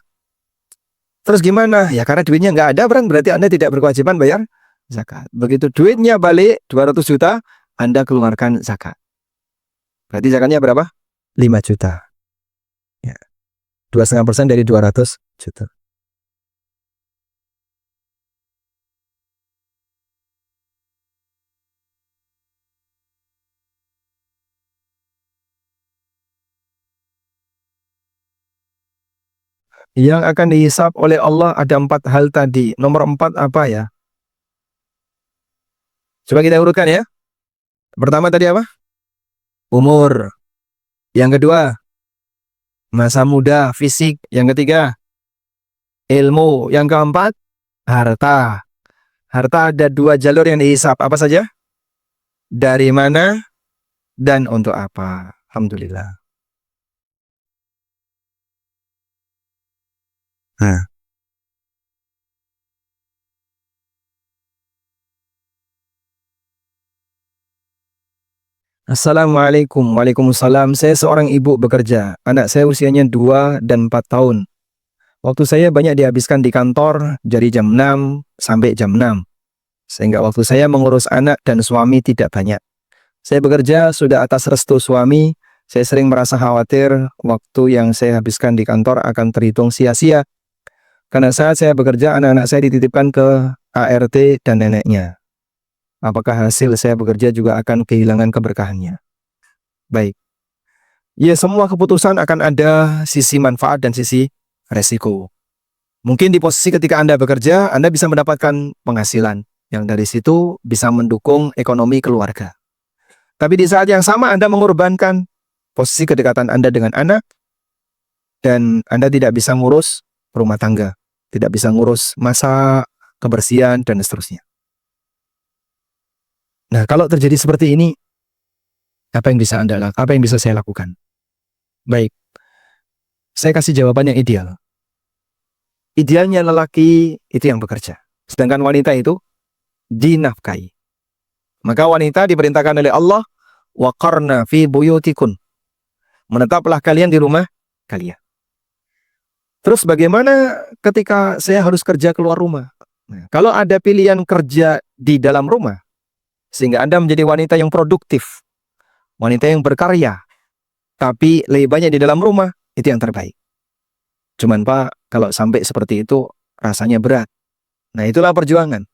Terus gimana? Ya karena duitnya nggak ada, berarti Anda tidak berkewajiban bayar zakat. Begitu duitnya balik 200 juta, Anda keluarkan zakat. Berarti zakatnya berapa? 5 juta. Ya. 2,5% dari 200 juta. Yang akan dihisap oleh Allah ada 4 hal tadi. Nomor 4 apa ya? Coba kita urutkan ya. Pertama tadi apa? Umur. Yang kedua, masa muda, fisik. Yang ketiga, ilmu. Yang keempat, harta. Harta ada 2 jalur yang dihisap. Apa saja? Dari mana dan untuk apa? Alhamdulillah. Nah. Assalamualaikum. Waalaikumsalam. Saya seorang ibu bekerja. Anak saya usianya 2 dan 4 tahun. Waktu saya banyak dihabiskan di kantor dari jam 6 sampai jam 6. Sehingga waktu saya mengurus anak dan suami tidak banyak. Saya bekerja sudah atas restu suami. Saya sering merasa khawatir waktu yang saya habiskan di kantor akan terhitung sia-sia. Karena saat saya bekerja, anak-anak saya dititipkan ke ART dan neneknya. Apakah hasil saya bekerja juga akan kehilangan keberkahannya? Baik. Ya, semua keputusan akan ada sisi manfaat dan sisi resiko. Mungkin di posisi ketika Anda bekerja, Anda bisa mendapatkan penghasilan yang dari situ bisa mendukung ekonomi keluarga. Tapi di saat yang sama Anda mengorbankan posisi kedekatan Anda dengan anak dan Anda tidak bisa ngurus rumah tangga, tidak bisa ngurus masak, kebersihan, dan seterusnya. Nah, kalau terjadi seperti ini, apa yang bisa Anda lakukan? Apa yang bisa saya lakukan? Baik, saya kasih jawaban yang ideal. Idealnya lelaki itu yang bekerja, sedangkan wanita itu dinafkahi. Maka wanita diperintahkan oleh Allah, waqarna fi buyutikun. Menetaplah kalian di rumah kalian. Terus bagaimana ketika saya harus kerja keluar rumah? Nah, kalau ada pilihan kerja di dalam rumah, sehingga Anda menjadi wanita yang produktif, wanita yang berkarya, tapi lebih banyak di dalam rumah, itu yang terbaik. Cuman Pak, kalau sampai seperti itu, rasanya berat. Nah, itulah perjuangan.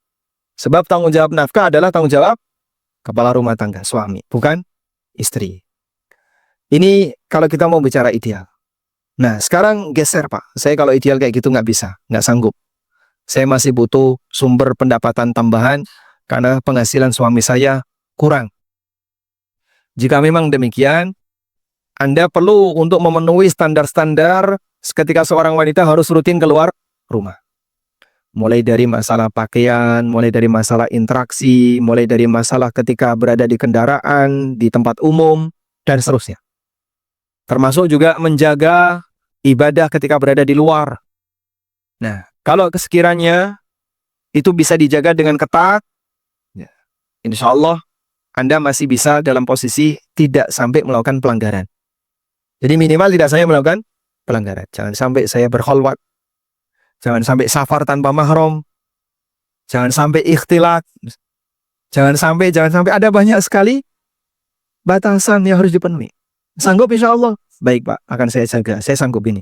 Sebab tanggung jawab nafkah adalah tanggung jawab kepala rumah tangga, suami, bukan istri. Ini kalau kita mau bicara ideal. Nah, sekarang geser Pak. Saya kalau ideal kayak gitu nggak bisa, nggak sanggup. Saya masih butuh sumber pendapatan tambahan karena penghasilan suami saya kurang. Jika memang demikian, Anda perlu untuk memenuhi standar-standar ketika seorang wanita harus rutin keluar rumah. Mulai dari masalah pakaian, mulai dari masalah interaksi, mulai dari masalah ketika berada di kendaraan, di tempat umum, dan seterusnya. Termasuk juga menjaga ibadah ketika berada di luar. Nah, kalau sekiranya itu bisa dijaga dengan ketat, insya Allah Anda masih bisa dalam posisi tidak sampai melakukan pelanggaran. Jadi minimal tidak sampai melakukan pelanggaran. Jangan sampai saya berkholwat. Jangan sampai safar tanpa mahram. Jangan sampai ikhtilat. Jangan sampai ada banyak sekali batasan yang harus dipenuhi. Sanggup insya Allah? Baik Pak, akan saya jaga. Saya sanggup ini.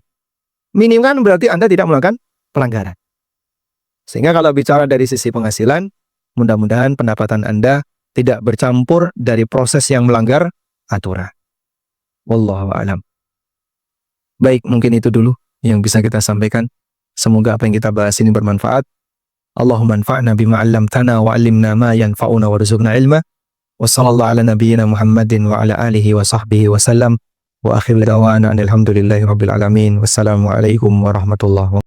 Minim kan berarti Anda tidak melakukan pelanggaran. Sehingga kalau bicara dari sisi penghasilan, mudah-mudahan pendapatan Anda tidak bercampur dari proses yang melanggar aturan. Wallahu a'lam. Baik, mungkin itu dulu yang bisa kita sampaikan. Semoga apa yang kita bahas ini bermanfaat. Allahumma anfa'na bima 'allamtana wa 'allimna ma yanfa'una warzuqna ilma. Wa sallallahu ala nabiyyina Muhammadin wa ala alihi wa sahbihi wa sallam. Wa akhiru da'wana alhamdulillahi rabbil alamin. Wassalamu alaikum warahmatullahi wabarakatuh.